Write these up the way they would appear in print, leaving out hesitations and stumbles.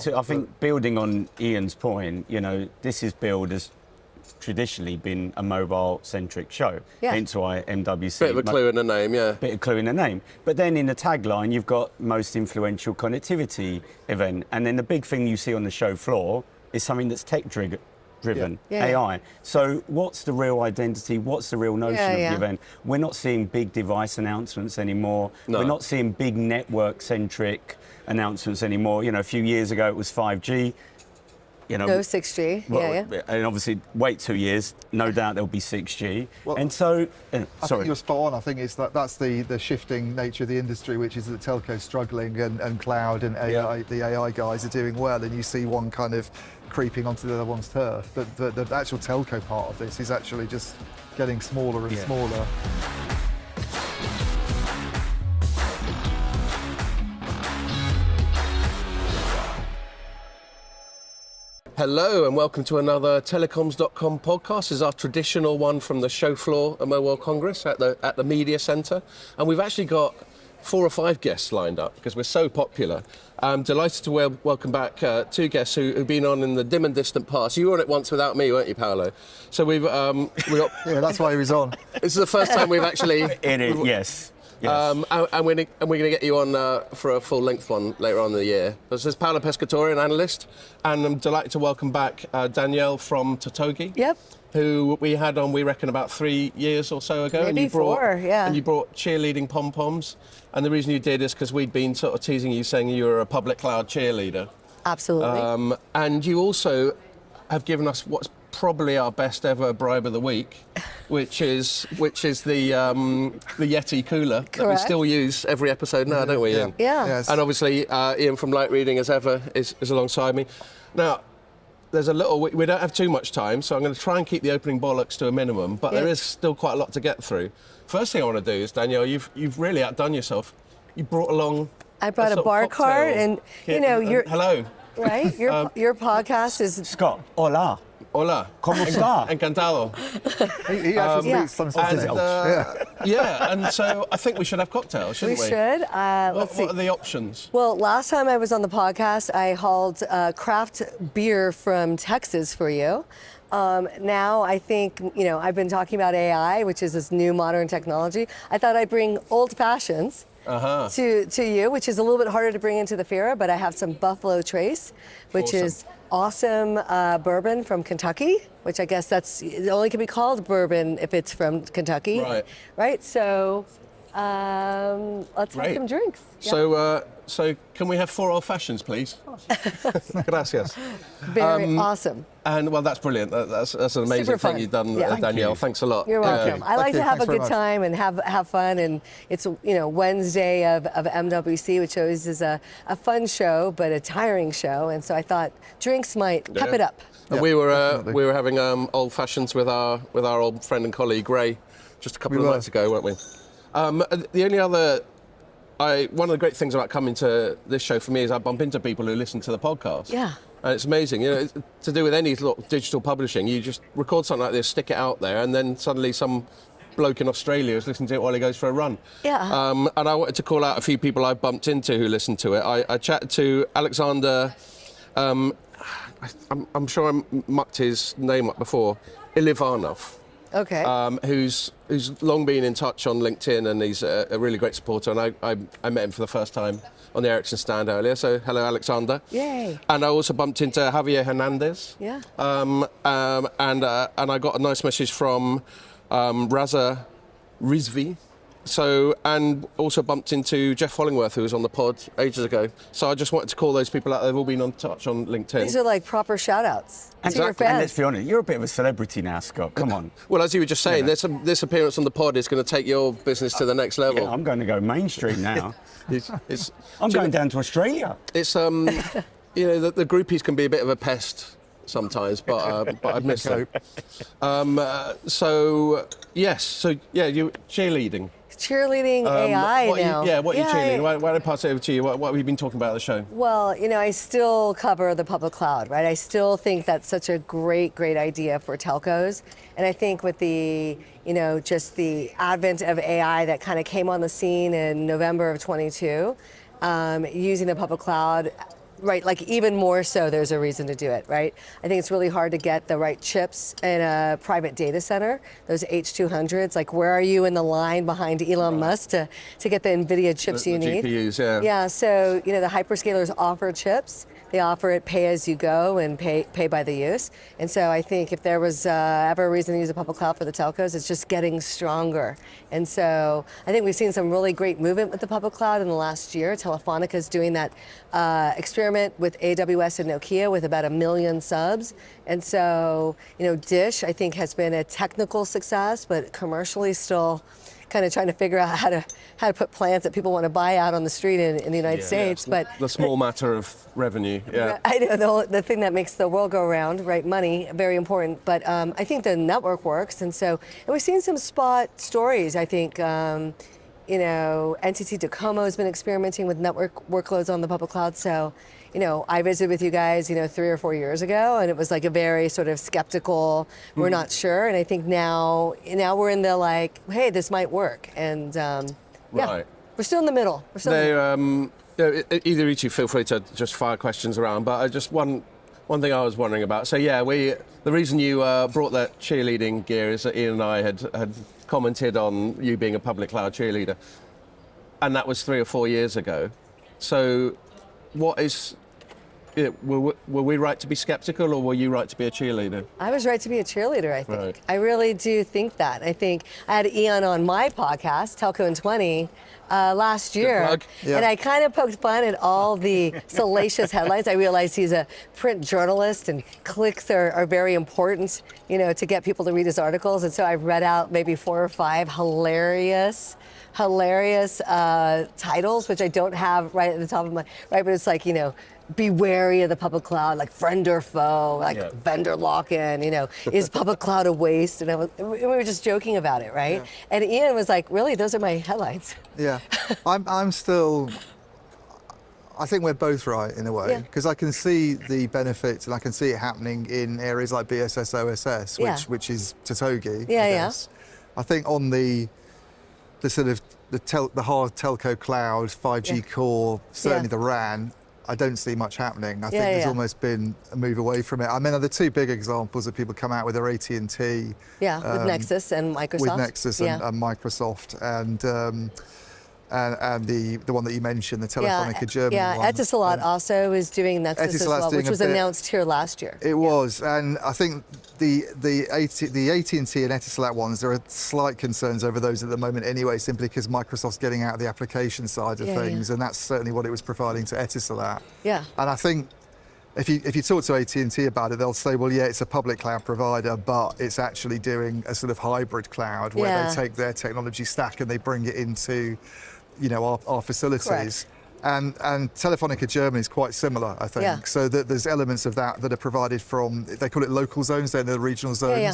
I think building on Ian's point, this is billed as traditionally been a mobile-centric show. Yeah. Hence why MWC... Bit of a clue in the name, yeah. Bit of clue in the name. But then in the tagline, you've got most influential connectivity event. And then the big thing you see on the show floor is something that's tech-driven, AI. So what's the real identity? What's the real notion of the event? We're not seeing big device announcements anymore. No. We're not seeing big network-centric announcements anymore. A few years ago, it was 5G. No 6G, And obviously, wait 2 years, no doubt there'll be 6G. Well, and so, I think you're spot on. I think that's the shifting nature of the industry, which is that telco's struggling and cloud and AI, the AI guys are doing well, and you see one kind of creeping onto the other one's turf. But the actual telco part of this is actually just getting smaller and smaller. Hello and welcome to another Telecoms.com podcast. This is our traditional one from the show floor at Mobile Congress at the Media Centre. And we've actually got 4 or 5 guests lined up because we're so popular. I'm delighted to welcome back 2 guests who've been on in the dim and distant past. You were on it once without me, weren't you, Paolo? So we got... Yeah, that's why he was on. This is the first time we've actually... Yes. And we're going to get you on for a full-length one later on in the year. This is Paolo Pescatore, an analyst, and I'm delighted to welcome back Danielle from Totogi. Yep. Who we had on, we reckon, about 3 years or so ago. Maybe 4, yeah. And you brought cheerleading pom-poms. And the reason you did is because we'd been sort of teasing you, saying you were a public cloud cheerleader. Absolutely. And you also have given us what's probably our best ever bribe of the week, which is the Yeti cooler that we still use every episode now, don't we, Ian? Yeah. Yes. And obviously, Ian from Light Reading, as ever, is alongside me. Now, there's we don't have too much time, so I'm going to try and keep the opening bollocks to a minimum, but there is still quite a lot to get through. First thing I want to do is, Danielle, you've really outdone yourself. You brought along... I brought a bar cart and, you're... Hello. Right? Your podcast is... Scott, hola. Hola. ¿Cómo está? Encantado. He actually speaks some sausage. And so I think we should have cocktails, shouldn't we? We should. Let's see. What are the options? Well, last time I was on the podcast, I hauled craft beer from Texas for you. Now I think, I've been talking about AI, which is this new modern technology. I thought I'd bring old fashions to you, which is a little bit harder to bring into the Fira, but I have some Buffalo Trace, which is awesome bourbon from Kentucky, which I guess it only can be called bourbon if it's from Kentucky. Right. Right, so let's have some drinks. Yeah. So can we have 4 old fashions, please? Gracias. Very awesome. And well, that's brilliant. That's an amazing thing you've done, Danielle. Thanks a lot. You're welcome. I like to have a good time and have fun. And it's Wednesday of MWC, which always is a fun show, but a tiring show. And so I thought drinks might pep it up. And we were having old fashions with our old friend and colleague Ray just a couple of nights ago, weren't we? The only other. One of the great things about coming to this show for me is I bump into people who listen to the podcast. Yeah. And it's amazing, to do with any digital publishing, you just record something like this, stick it out there, and then suddenly some bloke in Australia is listening to it while he goes for a run. Yeah. And I wanted to call out a few people I've bumped into who listen to it. I chatted to Alexander, I'm sure I mucked his name up before, Ilivanov. Okay. Who's long been in touch on LinkedIn, and he's a really great supporter. And I met him for the first time on the Ericsson stand earlier. So hello, Alexander. Yay. And I also bumped into Javier Hernandez. Yeah. And I got a nice message from Raza Rizvi. So, and also bumped into Jeff Hollingworth, who was on the pod ages ago. So I just wanted to call those people out. They've all been in touch on LinkedIn. These are like proper shout-outs to your fans. And let's be honest, you're a bit of a celebrity now, Scott. Come on. Well, as you were just saying, this appearance on the pod is going to take your business to the next level. Yeah, I'm going to go mainstream now. I'm going down to Australia. It's the groupies can be a bit of a pest sometimes, but I'd miss them. You cheerleading. Cheerleading AI now. What are you cheerleading? Why don't I pass it over to you? What have you been talking about at the show? Well, I still cover the public cloud, right? I still think that's such a great idea for telcos. And I think with the, just the advent of AI that kind of came on the scene in November of 22, using the public cloud right, like even more so, there's a reason to do it, right? I think it's really hard to get the right chips in a private data center, those H200s. Like, where are you in the line behind Elon Musk to get the NVIDIA chips you need? GPUs, yeah. Yeah, so, the hyperscalers offer chips. They offer it pay as you go and pay by the use. And so I think if there was ever a reason to use a public cloud for the telcos, it's just getting stronger. And so I think we've seen some really great movement with the public cloud in the last year. Telefonica is doing that experiment with AWS and Nokia with about 1 million subs. And so, Dish, I think, has been a technical success, but commercially still kind of trying to figure out how to put plans that people want to buy out on the street in the United States. Yeah. But the small matter of revenue. Yeah. I know the thing that makes the world go round, right? Money, very important. But I think the network works, and we've seen some spot stories. I think NTT Docomo has been experimenting with network workloads on the public cloud. So, I visited with you guys, 3 or 4 years ago, and it was like a very sort of skeptical, we're not sure. And I think now we're in the like, hey, this might work. And Right. we're still in the middle. Either of you feel free to just fire questions around, but just one thing I was wondering about. So the reason you brought that cheerleading gear is that Ian and I had commented on you being a public cloud cheerleader, and that was 3 or 4 years ago. So were we right to be skeptical, or were you right to be a cheerleader? I was right to be a cheerleader, I think. Right. I really do think that. I think I had Ian on my podcast, Telco in 20, last year. plug. Yeah. And I kind of poked fun at all the salacious headlines. I realized he's a print journalist and clicks are very important, to get people to read his articles. And so I've read out maybe 4 or 5 hilarious titles, which I don't have right at the top of my, right, but it's like, be wary of the public cloud, like friend or foe, like vendor lock-in, is public cloud a waste? And we were just joking about it, right? Yeah. And Ian was like, really, those are my headlines. Yeah, I'm still. I think we're both right in a way, because I can see the benefits and I can see it happening in areas like BSS OSS, which is Totogi. Yeah, I guess. I think on the sort of the hard telco cloud, 5G core, certainly the RAN, I don't see much happening. I think there's almost been a move away from it. I mean, the 2 big examples that people come out with are AT&T. Yeah, with Nexus and Microsoft. With Nexus and Microsoft, and the one that you mentioned, the Telefonica Germany one. Yeah, Etisalat also is doing Nexus as well, which was announced here last year. It was, and I think the AT&T and Etisalat ones, there are slight concerns over those at the moment anyway, simply because Microsoft's getting out of the application side of things, and that's certainly what it was providing to Etisalat. Yeah. And I think if you talk to AT&T about it, they'll say, well, yeah, it's a public cloud provider, but it's actually doing a sort of hybrid cloud where they take their technology stack and they bring it into our facilities. Correct. And Telefonica Germany is quite similar, I think. Yeah. So that there's elements of that are provided from, they call it local zones, they're the regional zones. Yeah.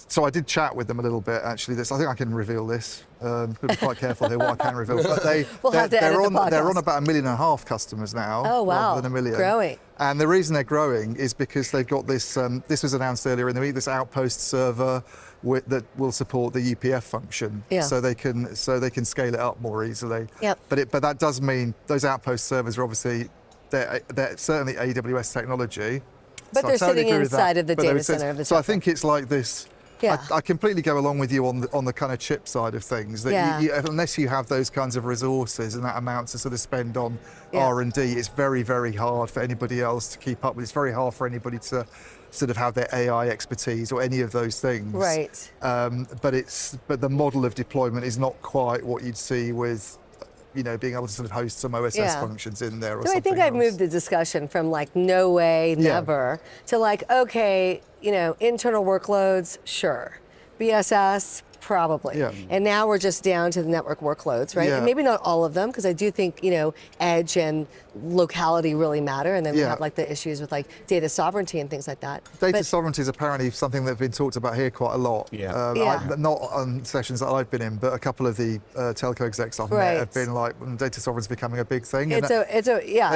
So I did chat with them a little bit, actually. I think I can reveal this. Got to be quite careful here what I can reveal. But they're on about 1.5 million customers now. Oh, wow. Rather than 1 million. Growing. And the reason they're growing is because they've got this, this was announced earlier in the week, this Outpost server that will support the UPF function. Yeah. So they can scale it up more easily. Yep. But that does mean those Outpost servers are obviously, they're certainly AWS technology. But So they're I totally sitting agree with inside that. of the But data center of the So I telco. think it's like this. Yeah. I completely go along with you on the kind of chip side of things. That unless you have those kinds of resources and that amount to sort of spend on R&D, it's very, very hard for anybody else to keep up with. It's very hard for anybody to sort of have their AI expertise or any of those things. Right. But the model of deployment is not quite what you'd see with, being able to sort of host some OSS functions in there or So something I think I've else. moved the discussion from like no way, never, to like, okay, internal workloads, sure. BSS, probably. Yeah. And now we're just down to the network workloads, right? Yeah. And maybe not all of them, because I do think, edge and locality really matter. And then we have like the issues with like data sovereignty and things like that. Data sovereignty is apparently something that's been talked about here quite a lot. Not on sessions that I've been in, but a couple of the telco execs I've met have been like, data sovereignty is becoming a big thing. They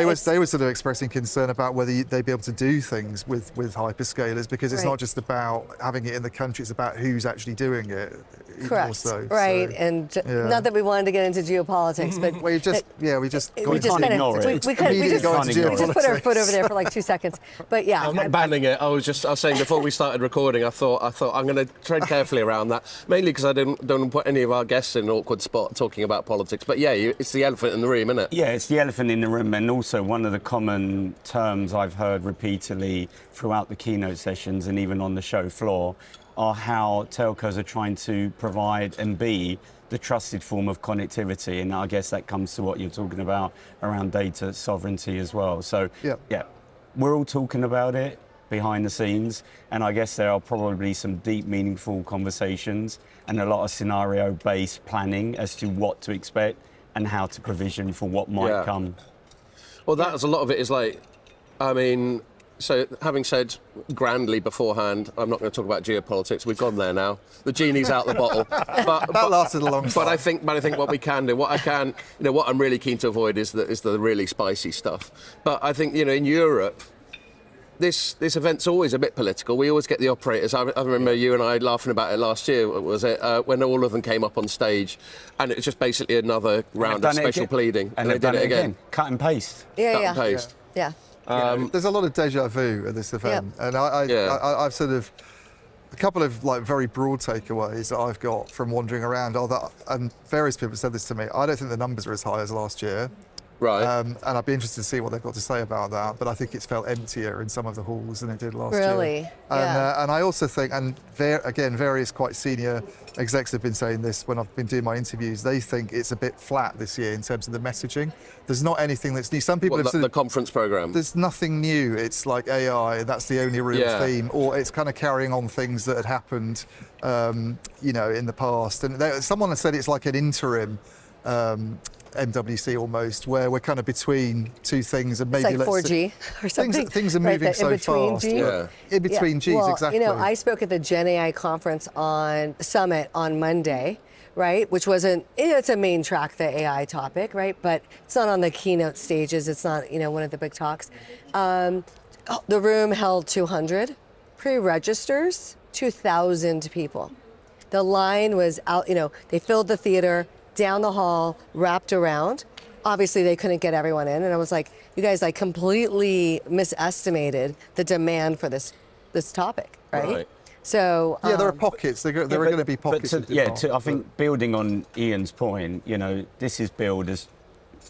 were sort of expressing concern about whether they'd be able to do things with hyperscalers, because it's not just about having it in the country, it's about who's actually doing it. even Correct. more so. Right. So, And yeah. not that we wanted to get into geopolitics, but we just we just can't ignore it. we Immediately just go into put our geopolitics. foot over there for like 2 seconds. But yeah, I'm not banning it. I was saying before we started recording, I thought I'm going to tread carefully around that, mainly because I don't want to put any of our guests in an awkward spot talking about politics. But yeah, it's the elephant in the room, isn't it? Yeah, it's the elephant in the room, and also one of the common terms I've heard repeatedly throughout the keynote sessions and even on the show floor are how telcos are trying to provide and be the trusted form of connectivity, and I guess that comes to what you're talking about around data sovereignty as well. So yeah, we're all talking about it behind the scenes, and I guess there are probably some deep, meaningful conversations and a lot of scenario-based planning as to what to expect and how to provision for what might come. Well, that's a lot of it is like, I mean, so having said grandly beforehand, I'm not going to talk about geopolitics. We've gone there now. The genie's out the bottle. But that lasted a long time. But I think what we can do, what I'm really keen to avoid is the really spicy stuff. But I think, in Europe, this event's always a bit political. We always get the operators. I remember you and I laughing about it last year, was it, when all of them came up on stage, and it was just basically another round of special pleading. And they did it again. Cut and paste. Yeah, Cut and paste. Yeah. There's a lot of deja vu at this event, and I've sort of a couple of like very broad takeaways that I've got from wandering around. And various people said this to me. I don't think the numbers are as high as last year. Right. And I'd be interested to see what they've got to say about that. But I think it's felt emptier in some of the halls than it did last year. Really? Yeah. And I also think, and again, various quite senior execs have been saying this when I've been doing my interviews. They think it's a bit flat this year in terms of the messaging. There's not anything that's new. Some people have said the conference program. There's nothing new. It's like AI. That's the only real theme, or it's kind of carrying on things that had happened, in the past. And someone has said it's like an interim. MWC almost, where we're kind of between two things, and maybe it's like 4G or something. Things are moving so fast. G. Yeah. In between Gs, well, exactly. I spoke at the Gen AI conference summit on Monday, right? Which wasn't, it's a main track, the AI topic, right? But it's not on the keynote stages. It's not, one of the big talks. The room held 200 pre-registers, 2,000 people. The line was out, they filled the theater, down the hall, wrapped around. Obviously, they couldn't get everyone in, and I was like, "You guys completely misestimated the demand for this topic, right?" So there are pockets. There are going to be pockets. I think building on Ian's point, this is billed as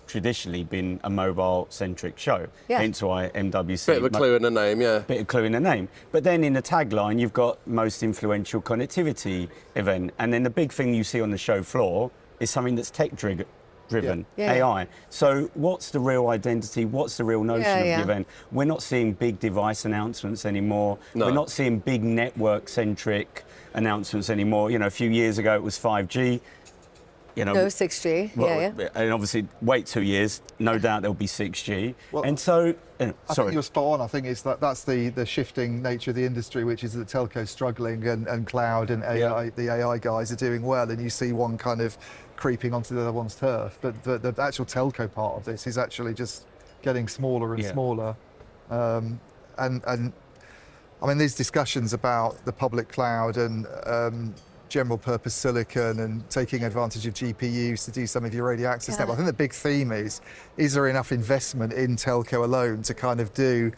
traditionally been a mobile-centric show. Yeah. Hence why MWC. Bit of a clue in the name, yeah. Bit of clue in the name. But then in the tagline, you've got most influential connectivity event, and then the big thing you see on the show floor is something that's tech-driven, AI. So what's the real identity? What's the real notion of the event? We're not seeing big device announcements anymore. No. We're not seeing big network-centric announcements anymore. A few years ago it was 5G. No 6G. And obviously, wait 2 years. No doubt there'll be 6G. Well, and so, I think you're spot on. I think that's the shifting nature of the industry, which is that telco's struggling and cloud and AI, the AI guys are doing well, and you see one kind of creeping onto the other one's turf. But the actual telco part of this is actually just getting smaller and smaller. And I mean, these discussions about the public cloud and general purpose silicon and taking advantage of GPUs to do some of your radio access network. I think the big theme is there enough investment in telco alone to kind of do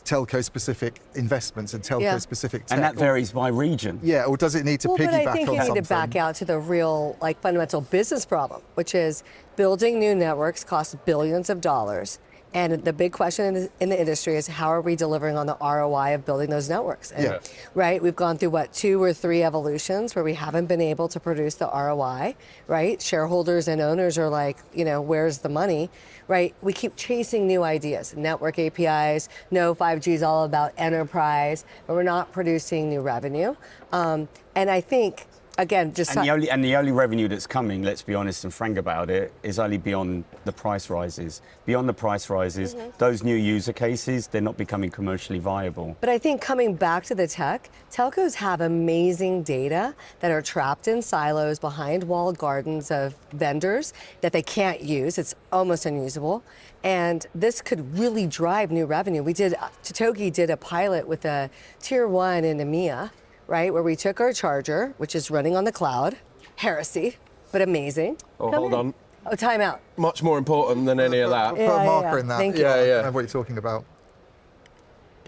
telco-specific investments and telco-specific tech? And that varies by region. Yeah, or does it need to piggyback on something? But I think you need to back out to the real, fundamental business problem, which is building new networks costs billions of dollars. And the big question in the industry is how are we delivering on the ROI of building those networks? And, right, we've gone through 2 or 3 evolutions where we haven't been able to produce the ROI, right? Shareholders and owners are like, where's the money, right? We keep chasing new ideas, network APIs, 5G is all about enterprise, but we're not producing new revenue. And I think, again, the only revenue that's coming, let's be honest and frank about it, is only beyond the price rises. Beyond the price rises, those new user cases, they're not becoming commercially viable. But I think coming back to the tech, telcos have amazing data that are trapped in silos behind walled gardens of vendors that they can't use. It's almost unusable. And this could really drive new revenue. Totogi did a pilot with a tier 1 in EMEA, right? Where we took our charger, which is running on the cloud, heresy, but amazing. Oh, Come hold in. on. Oh, time out. Much more important than any of that. Put a marker in that. Thank you. Yeah, I yeah. know what you're talking about.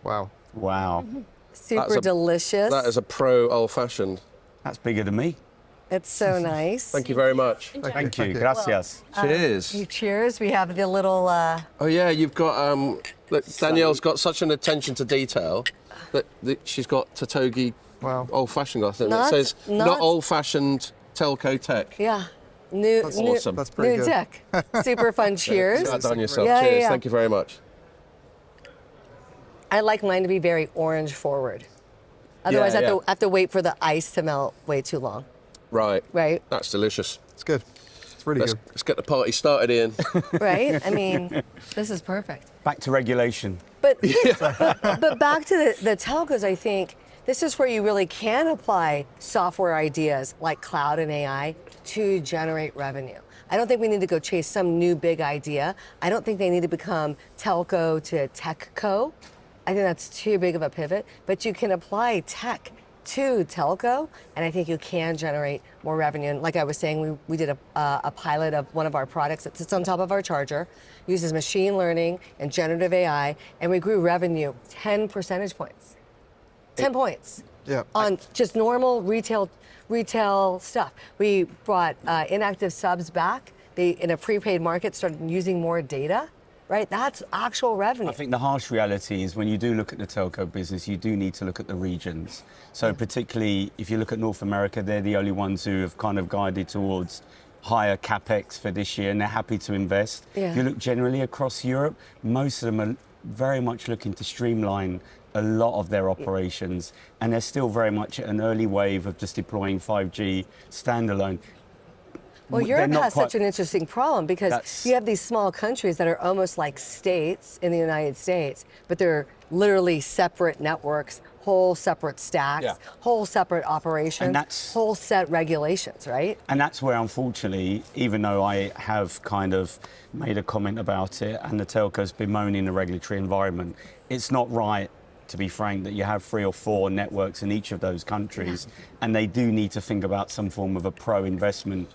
Wow. Wow. Super delicious. That is a pro old-fashioned. That's bigger than me. It's so nice. Thank you very much. Thank you. Gracias. Cheers. Cheers. We have the little. Oh yeah, you've got. Look, Danielle's got such an attention to detail that she's got Totogi Wow. old-fashioned glass. And it Not- says not- not old-fashioned telco tech. Yeah. New. That's new, awesome. That's pretty New good. tech. Super fun. Cheers. Well done yourself. Yeah, Cheers. yeah. Thank you very much. I like mine to be very orange forward. Otherwise, Yeah, I yeah. have to wait for the ice to melt way too long. Right. Right. That's delicious. It's good. It's really good. Let's get the party started, Ian. Right. I mean, this is perfect. Back to regulation. But but back to the telcos, I think this is where you really can apply software ideas like cloud and AI to generate revenue. I don't think we need to go chase some new big idea. I don't think they need to become telco to tech co. I think that's too big of a pivot, but you can apply tech to telco, and I think you can generate more revenue. And like I was saying, we did a pilot of one of our products that sits on top of our charger, uses machine learning and generative AI, and we grew revenue 10 percentage points. 10 points. Yeah. On just normal retail stuff. We brought inactive subs back. They, in a prepaid market, started using more data. Right, that's actual revenue. I think the harsh reality is when you do look at the telco business, you do need to look at the regions. So particularly if you look at North America, they're the only ones who have kind of guided towards higher capex for this year, and they're happy to invest. Yeah. If you look generally across Europe, most of them are very much looking to streamline a lot of their operations, and they're still very much at an early wave of just deploying 5G standalone. Well, They're Europe not has quite- such an interesting problem because That's- you have these small countries that are almost like states in the United States, but they're literally separate networks, whole separate stacks, Yeah. whole separate operations, And that's- whole set regulations, right? And that's where, unfortunately, even though I have kind of made a comment about it and the telco's bemoaning the regulatory environment, it's not right, to be frank, that you have 3 or 4 networks in each of those countries, and they do need to think about some form of a pro-investment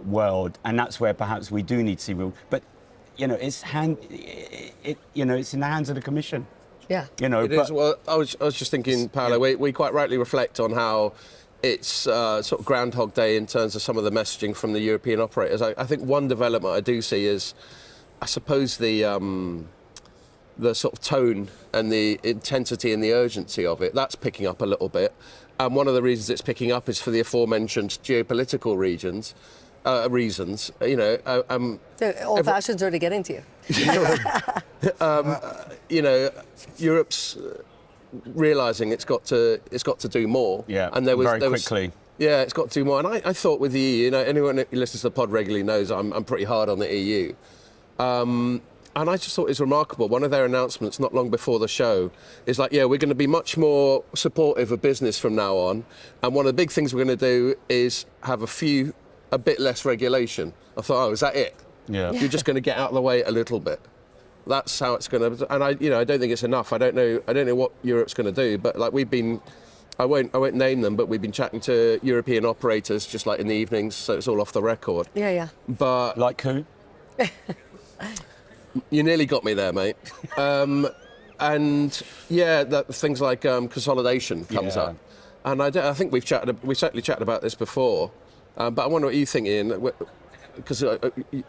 world, and that's where perhaps we do need to see real. But it's it's in the hands of the Commission. Yeah. It is. Well, I was just thinking, Paolo, we quite rightly reflect on how it's sort of Groundhog Day in terms of some of the messaging from the European operators. I think one development I do see is, I suppose, the sort of tone and the intensity and the urgency of it. That's picking up a little bit. And one of the reasons it's picking up is for the aforementioned geopolitical reasons. The old fashions are to get into you. Europe's realising it's got to do more. Yeah, and very quickly. Yeah, it's got to do more. And I thought with the EU, anyone who listens to the pod regularly knows I'm pretty hard on the EU. And I just thought it was remarkable. One of their announcements not long before the show is like, yeah, we're going to be much more supportive of business from now on. And one of the big things we're going to do is have a bit less regulation. I thought, oh, is that it? Yeah. You're just going to get out of the way a little bit. That's how it's going to. And I don't think it's enough. I don't know what Europe's going to do. But like I won't name them, but we've been chatting to European operators just like in the evenings, so it's all off the record. Yeah. But Like who? you nearly got me there, mate. And yeah, things like consolidation comes Yeah. up, and I think we certainly chatted about this before. But I wonder what you think, Ian, because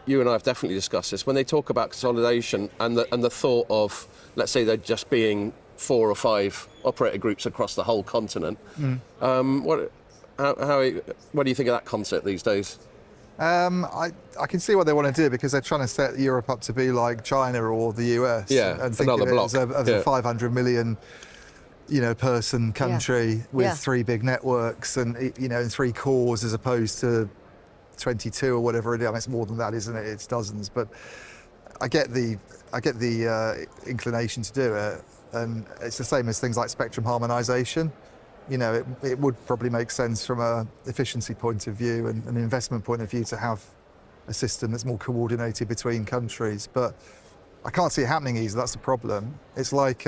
you and I have definitely discussed this. When they talk about consolidation and the thought of, let's say, there just being 4 or 5 operator groups across the whole continent, what do you think of that concept these days? I can see what they want to do because they're trying to set Europe up to be like China or the US. Yeah, and think another of it block. as a 500 million, person country with Yeah. 3 big networks and and 3 cores as opposed to 22 or whatever it is. I mean, it's more than that, isn't it? It's dozens. But I get the inclination to do it, and it's the same as things like spectrum harmonisation. It would probably make sense from a efficiency point of view and an investment point of view to have a system that's more coordinated between countries. But I can't see it happening easily. That's the problem. It's like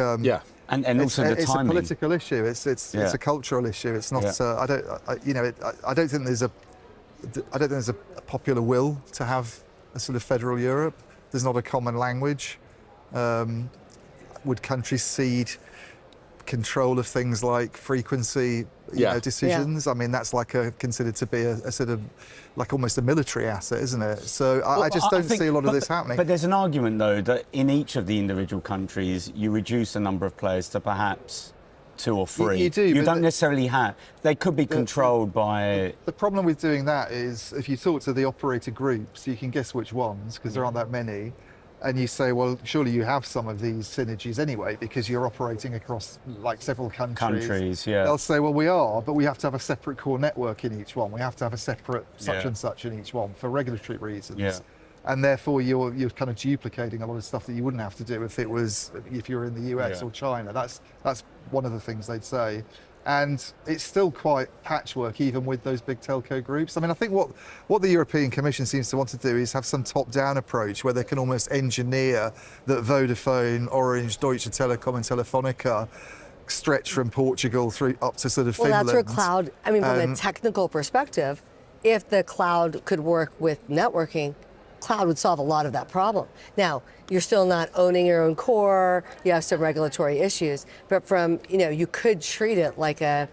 And it's, also the it's timing. a political issue. It's a cultural issue. It's not. I don't think there's a popular will to have a sort of federal Europe. There's not a common language. Would countries cede control of things like frequency decisions? I mean, that's considered to be a sort of like almost a military asset, isn't it? So I just don't see a lot of this happening. But there's an argument, though, that in each of the individual countries, you reduce the number of players to perhaps 2 or 3. You do. You don't necessarily have. They could be controlled by. The problem with doing that is if you talk to the operator groups, you can guess which ones because there aren't that many. And you say, well, surely you have some of these synergies anyway because you're operating across like several countries. They'll say, well, we are, but we have to have a separate core network in each one. We have to have a separate such and such in each one for regulatory reasons. Yeah. And therefore, you're kind of duplicating a lot of stuff that you wouldn't have to do if you were in the US or China. That's one of the things they'd say. And it's still quite patchwork, even with those big telco groups. I mean, I think what the European Commission seems to want to do is have some top-down approach where they can almost engineer that Vodafone, Orange, Deutsche Telekom and Telefonica stretch from Portugal through up to sort of Finland. Well, that's where cloud, I mean, from a technical perspective, if the cloud could work with networking, cloud would solve a lot of that problem. Now, you're still not owning your own core, you have some regulatory issues, but you could treat it like a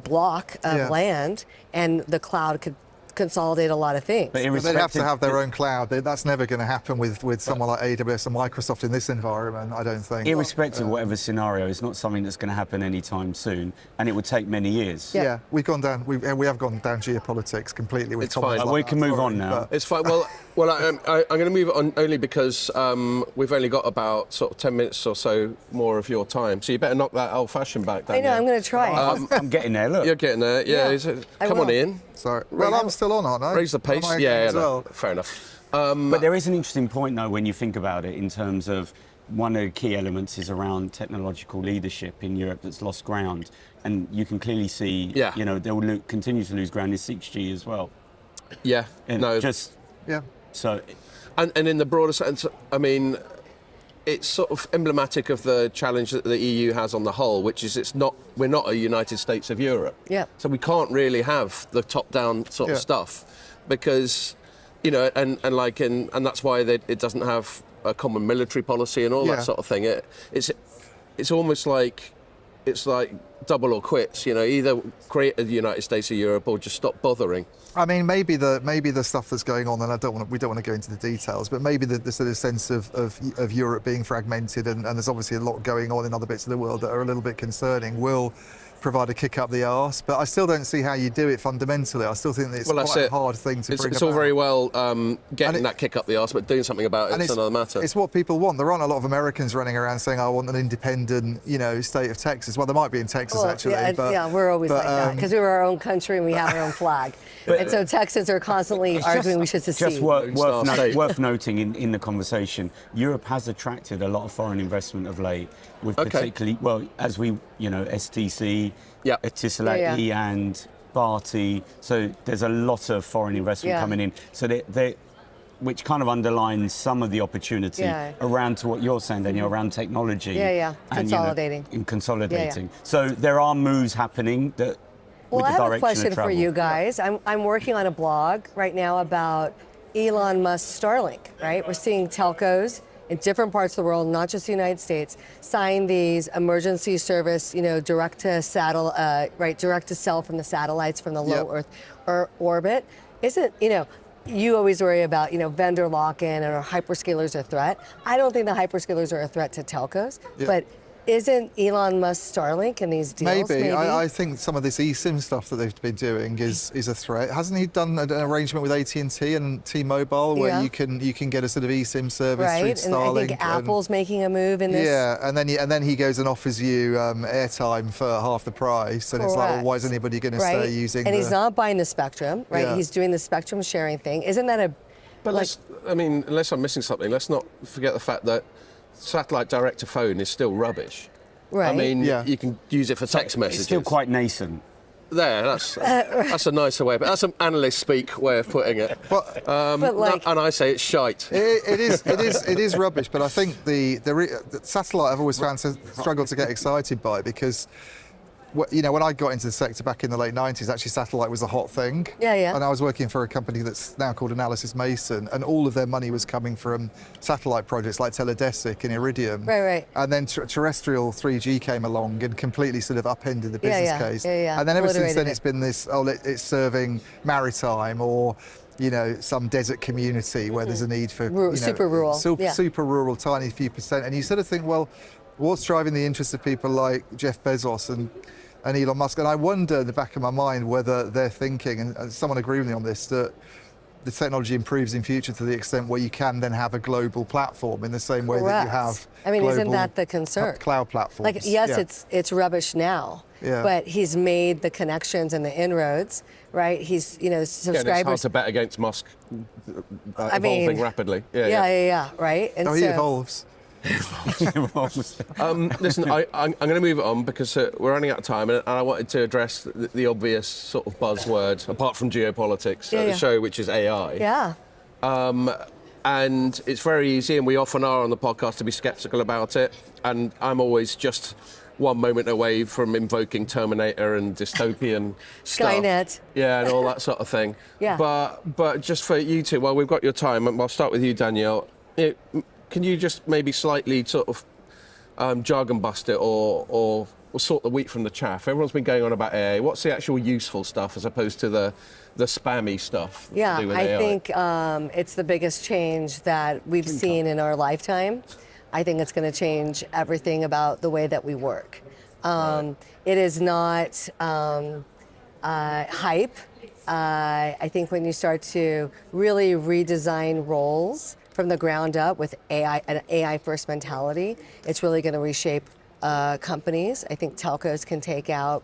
block of land, and the cloud could consolidate a lot of things. But they'd have to have their own cloud. That's never going to happen with someone like AWS and Microsoft in this environment, I don't think. Irrespective of whatever scenario, it's not something that's going to happen anytime soon, and it would take many years. Yeah, we've gone down. We have gone down geopolitics completely. With it's fine. We can move on now. It's fine. Well, I'm going to move on only because we've only got about sort of 10 minutes or so more of your time. So you better knock that old-fashioned back down. I know. I'm going to try. I'm getting there. Look, you're getting there. Yeah. Come on in. Sorry. Well, I'm still on, aren't I? Raise the pace. Fair enough. But there is an interesting point, though, when you think about it, in terms of one of the key elements is around technological leadership in Europe that's lost ground, and you can clearly see, they will continue to lose ground in 6G as well. Yeah. So, and in the broader sense, I mean, it's sort of emblematic of the challenge that the EU has on the whole, which is we're not a United States of Europe. Yeah. So we can't really have the top-down sort of stuff because, and that's why it doesn't have a common military policy and all that sort of thing. It's almost like it's like double or quits. Either create a United States of Europe or just stop bothering. I mean, maybe the stuff that's going on, and we don't want to go into the details, but maybe the sort of sense of Europe being fragmented, and there's obviously a lot going on in other bits of the world that are a little bit concerning, will provide a kick up the arse. But I still don't see how you do it fundamentally. I still think that it's quite a hard thing to bring about. It's all very well getting that kick up the arse, but doing something about it's another matter. It's what people want. There aren't a lot of Americans running around saying, I want an independent, state of Texas. Well, there might be in Texas, actually. We're always like that, because we're our own country and we have our own flag. And so Texans are constantly arguing we should secede. Just worth noting in the conversation, Europe has attracted a lot of foreign investment of late, with particularly, as we, STC, Etisalat and Barty. So there's a lot of foreign investment coming in. So which kind of underlines some of the opportunity around to what you're saying, Daniel, around technology. And, consolidating. So there are moves happening that. Well, I have a question for you guys. I'm working on a blog right now about Elon Musk's Starlink, right? We're seeing telcos in different parts of the world, not just the United States, sign these emergency service, direct to cell from the satellites from the low Earth orbit. Isn't, you always worry about, vendor lock-in and are hyperscalers a threat. I don't think the hyperscalers are a threat to telcos, but isn't Elon Musk Starlink in these deals? Maybe. I think some of this eSIM stuff that they've been doing is a threat. Hasn't he done an arrangement with AT&T and T-Mobile where you can get a sort of eSIM service through Starlink? And I think Apple's making a move in this. Yeah, and then he goes and offers you airtime for half the price, and it's like, well, why is anybody going to stay using? And he's not buying the spectrum, right? Yeah. He's doing the spectrum sharing thing. Isn't that a? But unless I'm missing something, let's not forget the fact that satellite direct to phone is still rubbish. Right. I mean, you can use it for text messages. It's still quite nascent. That's a nicer way, but that's an analyst speak way of putting it. But And I say it's shite. it is rubbish. But I think the satellite I've always found struggled to get excited by, because when I got into the sector back in the late 90s, actually satellite was a hot thing. Yeah. And I was working for a company that's now called Analysis Mason, and all of their money was coming from satellite projects like Teledesic and Iridium. Right. And then terrestrial 3G came along and completely sort of upended the business case. Yeah. And then ever since then, Obliterated it's been this, it's serving maritime or some desert community where there's a need for super rural. Super rural, tiny few percent. And you sort of think, well, what's driving the interest of people like Jeff Bezos and Elon Musk? And I wonder in the back of my mind whether they're thinking, and someone agreed with me on this, that the technology improves in future to the extent where you can then have a global platform in the same way that you have isn't that the concern? Cloud platforms. Like, yes, it's rubbish now, but he's made the connections and the inroads, right? He's, subscribers. Yeah, it's hard to bet against Musk evolving rapidly. Yeah, right? And he evolves. Listen, I'm going to move it on because we're running out of time, and I wanted to address the obvious sort of buzzword, apart from geopolitics, at the show, which is AI. Yeah. And it's very easy, and we often are on the podcast, to be sceptical about it. And I'm always just one moment away from invoking Terminator and dystopian stuff. Skynet. Yeah, and all that sort of thing. Yeah. But just for you two, while we've got your time, and I'll start with you, Danielle. Can you just maybe slightly sort of jargon bust it or sort the wheat from the chaff? Everyone's been going on about AI. What's the actual useful stuff as opposed to the spammy stuff? Yeah, to do with I AI? think it's the biggest change that we've seen in our lifetime. I think it's going to change everything about the way that we work. It is not hype. I think when you start to really redesign roles from the ground up with AI, an AI-first mentality, it's really going to reshape companies. I think telcos can take out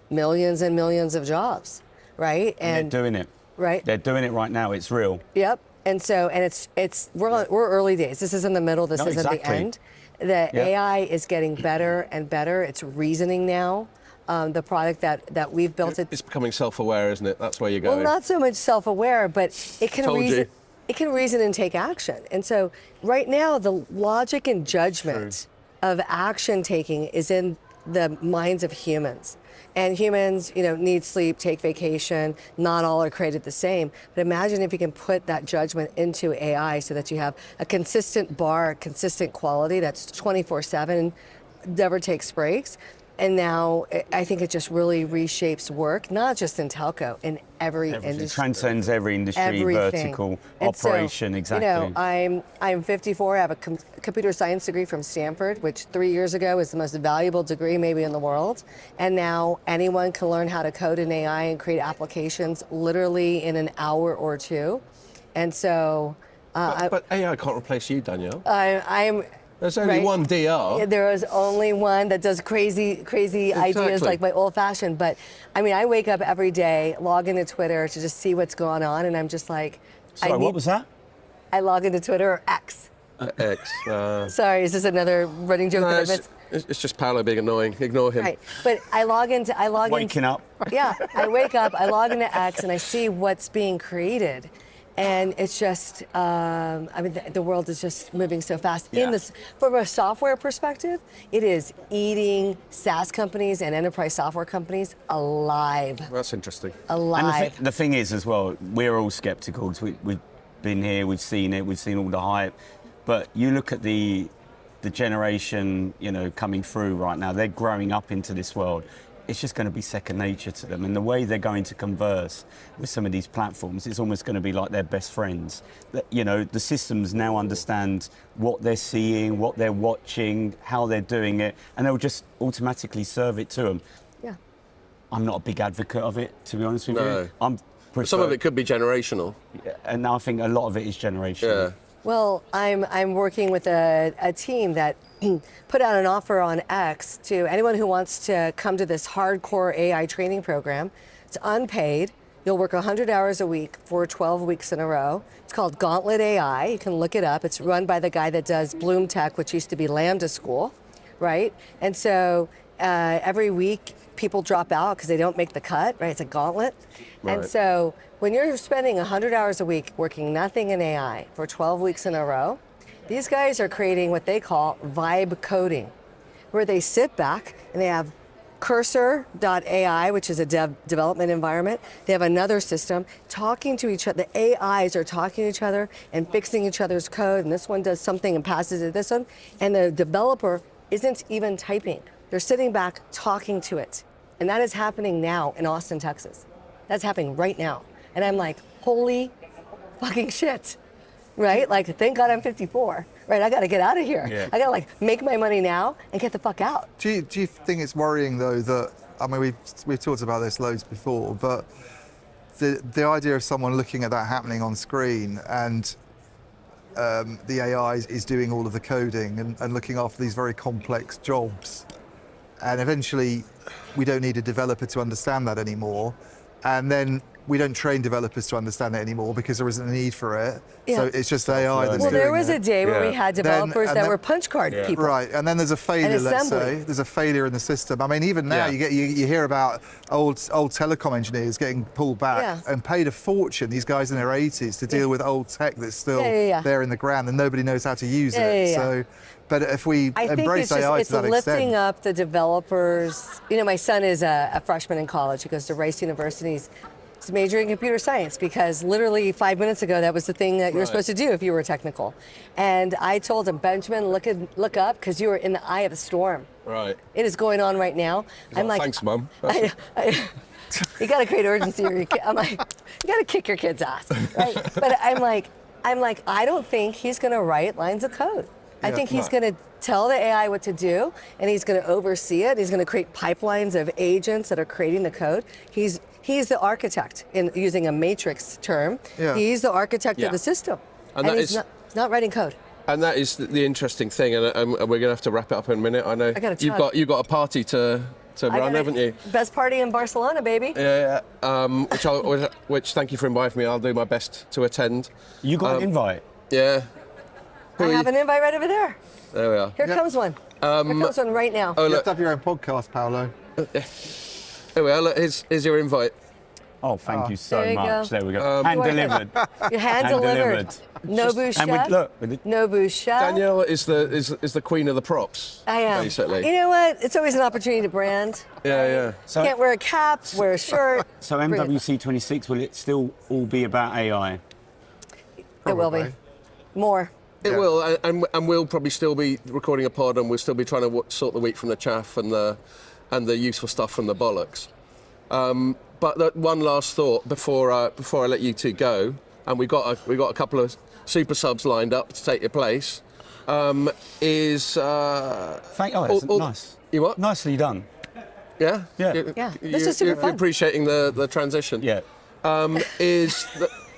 millions and millions of jobs, right? And they're doing it. Right. They're doing it right now. It's real. Yep. And so, we're early days. This isn't the middle. This isn't the end. The AI is getting better and better. It's reasoning now. The product that we've built, it's becoming self-aware, isn't it? That's where you're going. Well, not so much self-aware, but it can reason. It can reason and take action. And so right now, the logic and judgment of action taking is in the minds of humans. And humans, need sleep, take vacation. Not all are created the same. But imagine if you can put that judgment into AI so that you have a consistent bar, consistent quality that's 24/7, never takes breaks. And now I think it just really reshapes work, not just in telco, in every industry. It transcends every industry, Everything. vertical, And operation, so, exactly. I'm 54, I have a computer science degree from Stanford, which 3 years ago was the most valuable degree maybe in the world. And now anyone can learn how to code in AI and create applications literally in an hour or two. And so... but AI can't replace you, Danielle. There's only one DR. There is only one that does crazy ideas like my old-fashioned. But I wake up every day, log into Twitter to just see what's going on, and I'm just like, Sorry, what was that? I log into Twitter, or X. X. Sorry, is this another running joke that I missed? It's just Paolo being annoying. Ignore him. Right, but I log Waking up. Yeah, I wake up, I log into X, and I see what's being created. And it's just, the world is just moving so fast. Yeah. From a software perspective, it is eating SaaS companies and enterprise software companies alive. That's interesting. Alive. And the thing is as well, we're all skeptical. We've been here, we've seen it, we've seen all the hype. But you look at the generation, coming through right now, they're growing up into this world. It's just going to be second nature to them. And the way they're going to converse with some of these platforms is almost going to be like their best friends. The systems now understand what they're seeing, what they're watching, how they're doing it, and they'll just automatically serve it to them. Yeah. I'm not a big advocate of it, to be honest with you. Some of it could be generational. And I think a lot of it is generational. Yeah. Well, I'm working with a team that put out an offer on X to anyone who wants to come to this hardcore AI training program. It's unpaid. You'll work 100 hours a week for 12 weeks in a row. It's called Gauntlet AI. You can look it up. It's run by the guy that does Bloom Tech, which used to be Lambda School, right? And so every week people drop out because they don't make the cut, right? It's a gauntlet. And Right. so when you're spending 100 hours a week working nothing in AI for 12 weeks in a row, these guys are creating what they call vibe coding, where they sit back and they have Cursor.ai, which is a development environment. They have another system talking to each other. The AIs are talking to each other and fixing each other's code, and this one does something and passes it to this one, and the developer isn't even typing. They're sitting back talking to it. And that is happening now in Austin, Texas. That's happening right now. And I'm like, holy fucking shit, right? Like, thank God I'm 54, right? I gotta get out of here. Yeah. I gotta like make my money now and get the fuck out. Do you think it's worrying though that, I mean, we've talked about this loads before, but the idea of someone looking at that happening on screen and the AI is doing all of the coding and looking after these very complex jobs, and eventually we don't need a developer to understand that anymore, and then we don't train developers to understand it anymore because there isn't a need for it. Yeah. So it's just AI that's Well, doing there was it. a day where we Yeah. had Then- developers and that then- were punch card people. Right, and then there's a failure, And let's assembly. say. There's a failure in the system. I mean, even now Yeah. you hear about old telecom engineers getting pulled back Yeah. and paid a fortune, these guys in their 80s, to deal with old tech that's still Yeah. there in the ground and nobody knows how to use Yeah, it. yeah. So, but if we I think embrace it's AI just, to it's that lifting extent. up the developers. You know, my son is a freshman in college. He goes to Rice University. He's majoring in computer science because literally 5 minutes ago, that was the thing that you were Right. supposed to do if you were technical. And I told him, Benjamin, look up because you are in the eye of the storm. Right. It is going on right now. I'm like, thanks, Mum. you got to create urgency. Or I'm like, you got to kick your kid's ass, right? But I'm like, I don't think he's going to write lines of code. I think he's no. going to tell the AI what to do, and he's going to oversee it. He's going to create pipelines of agents that are creating the code. He's the architect, in using a matrix term. Yeah. He's the architect Yeah. of the system, And that he's is- not writing code. And that is the interesting thing, and we're going to have to wrap it up in a minute. I know I gotta chug. you've got a party to I run, got haven't you? Best party in Barcelona, baby. Yeah. Which thank you for inviting me. I'll do my best to attend. You got an invite. Yeah. I have an invite right over there. There we are. Here comes one. Here comes one right now. Oh You have look, to have your own podcast, Paolo. here we are. Look, here's your invite. Oh, thank you so There you much. go. There we go. Hand What? delivered. Your hand delivered. Nobu And chef. look, Nobu chef. Danielle is the queen of the props. I am. Basically. You know what? It's always an opportunity to brand. Yeah. so, Can't wear a cap, wear a shirt. so Bring it. MWC 26, will it still all be about AI? It will be. Probably. More. It Yeah. will, and we'll probably still be recording a pod, and we'll still be trying to sort the wheat from the chaff and the useful stuff from the bollocks. But one last thought before I let you two go, and we got a couple of super subs lined up to take your place. Is That's nice. You what? Nicely done. Yeah. Yeah. Yeah, this is super You're fun. appreciating the transition. Yeah. Is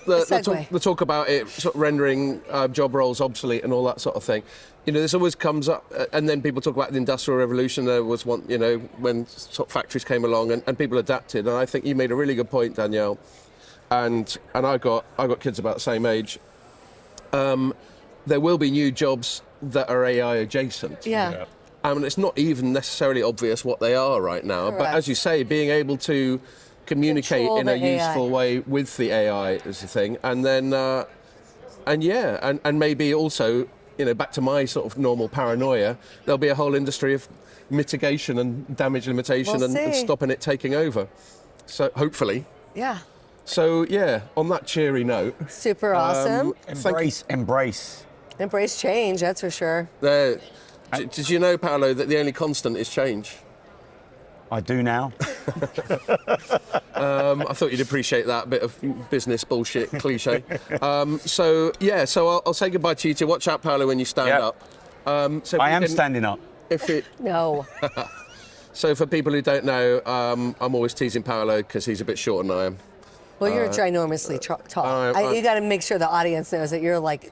the segue. the talk about it sort of rendering job roles obsolete and all that sort of thing. You know, this always comes up, and then people talk about the Industrial Revolution. There was one, you know, when sort of factories came along and people adapted. And I think you made a really good point, Danielle. And I got kids about the same age. There will be new jobs that are AI adjacent. Yeah. I mean, it's not even necessarily obvious what they are right now. But Correct. as you say, being able to communicate Control in a the AI. useful way with the AI is the thing. And then, and maybe also, you know, back to my sort of normal paranoia, there'll be a whole industry of mitigation and damage limitation We'll and see. stopping it taking over. So hopefully. Yeah. So yeah, on that cheery note, Super awesome. Embrace. Embrace change, that's for sure. did you know, Paolo, that the only constant is change? I do now. I thought you'd appreciate that bit of business bullshit cliche. So I'll say goodbye to you two. Watch out, Paolo, when you stand Yep. up. So if I we am can- standing up. No. So for people who don't know, I'm always teasing Paolo because he's a bit shorter than I am. Well, you're ginormously tall. You got to make sure the audience knows that you're like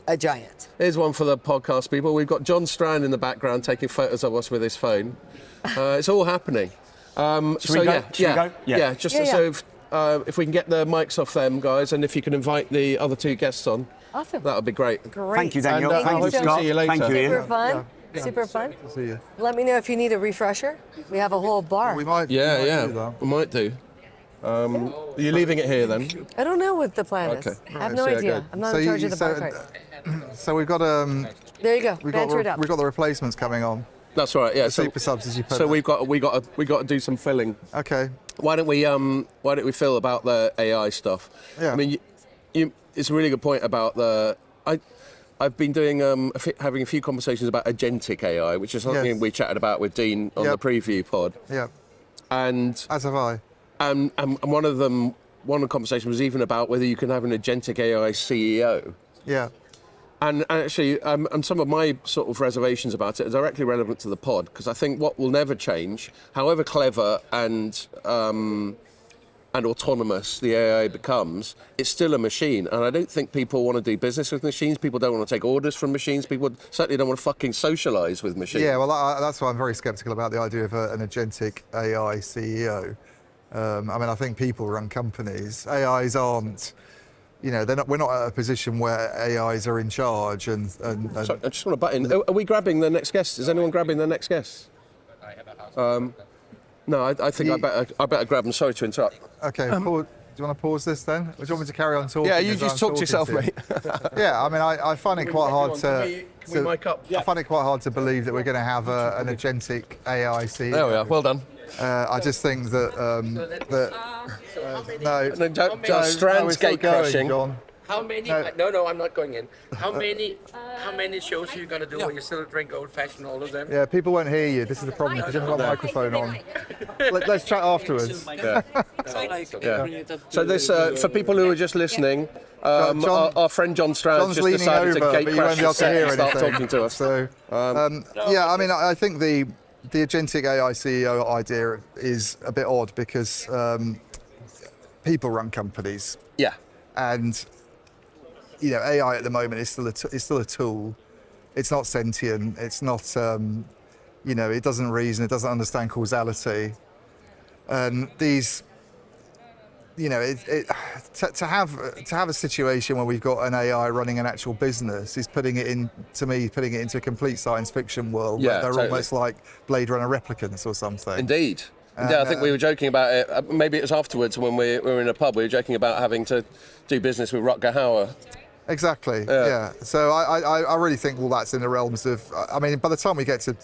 a giant. Here's one for the podcast people. We've got John Strand in the background taking photos of us with his phone. It's all happening. Should we go? Yeah. Just Yeah, so if we can get the mics off them guys, and if you can invite the other two guests on, Awesome. that would be great. Great. Thank you, Daniel. And, Thank I you, hope to Scott. see you later. Thank you, Super Ian. fun. Super fun. See you. Let me know if you need a refresher. We have a whole bar. We might. Yeah, do yeah, that. we might do. Are you leaving it here then? I don't know what the plan is. Okay. I have no Right, so idea. good. I'm not in charge of the bar cart. So we've got There you go. we've got Banter it up. we've got the replacements coming on. That's right. Yeah. The super subs, as you put So it. we got to do some filling. Okay. Why don't we Phil, about the AI stuff? Yeah. I mean, it's a really good point about I've been doing having a few conversations about agentic AI, which is something Yes. we chatted about with Dean on Yep. the preview pod, Yeah. and As have I. one of the conversations was even about whether you can have an agentic AI CEO. Yeah. And actually, and some of my sort of reservations about it are directly relevant to the pod, because I think what will never change, however clever and autonomous the AI becomes, it's still a machine. And I don't think people want to do business with machines. People don't want to take orders from machines. People certainly don't want to fucking socialise with machines. Yeah, well, that's why I'm very sceptical about the idea of an agentic AI CEO. I mean, I think people run companies. AIs aren't, we're not at a position where AIs are in charge. And So I just want to butt in. Are we grabbing the next guest? Is anyone grabbing the next guest? No, I think I better grab them. Sorry to interrupt. okay, do you want to pause this then? Or do you want me to carry on talking? Yeah, you as just I'm talk to talking yourself, mate. Yeah, I mean, I find it quite hard to. Can we mic up? I find it quite hard to believe that we're going to have an agentic AI CEO. There we are. Well done. I just think that no, Strand's we're still gate going, crashing. John. How many? No. No, I'm not going in. How many shows are you gonna do where you still drink old fashioned, all of them? Yeah, people won't hear you. This is the problem because you haven't got a microphone on. Let's chat afterwards. Yeah. So this, for people who are just listening, John- our friend John Strand John's just leaning decided over, to gate but you won't crash be able the to set hear and start anything. talking to us. So, yeah, I mean, I think the agentic AI CEO idea is a bit odd because people run companies, Yeah. and AI at the moment is still a tool. It's not sentient. It's not it doesn't reason. It doesn't understand causality, and these. To have a situation where we've got an AI running an actual business is putting it into a complete science fiction world Yeah, where they're totally. almost like Blade Runner replicants or something. Indeed. I think we were joking about it. Maybe it was afterwards when we were in a pub. We were joking about having to do business with Rutger Hauer. Exactly. Yeah. So I really think all that's in the realms of. I mean, by the time we get to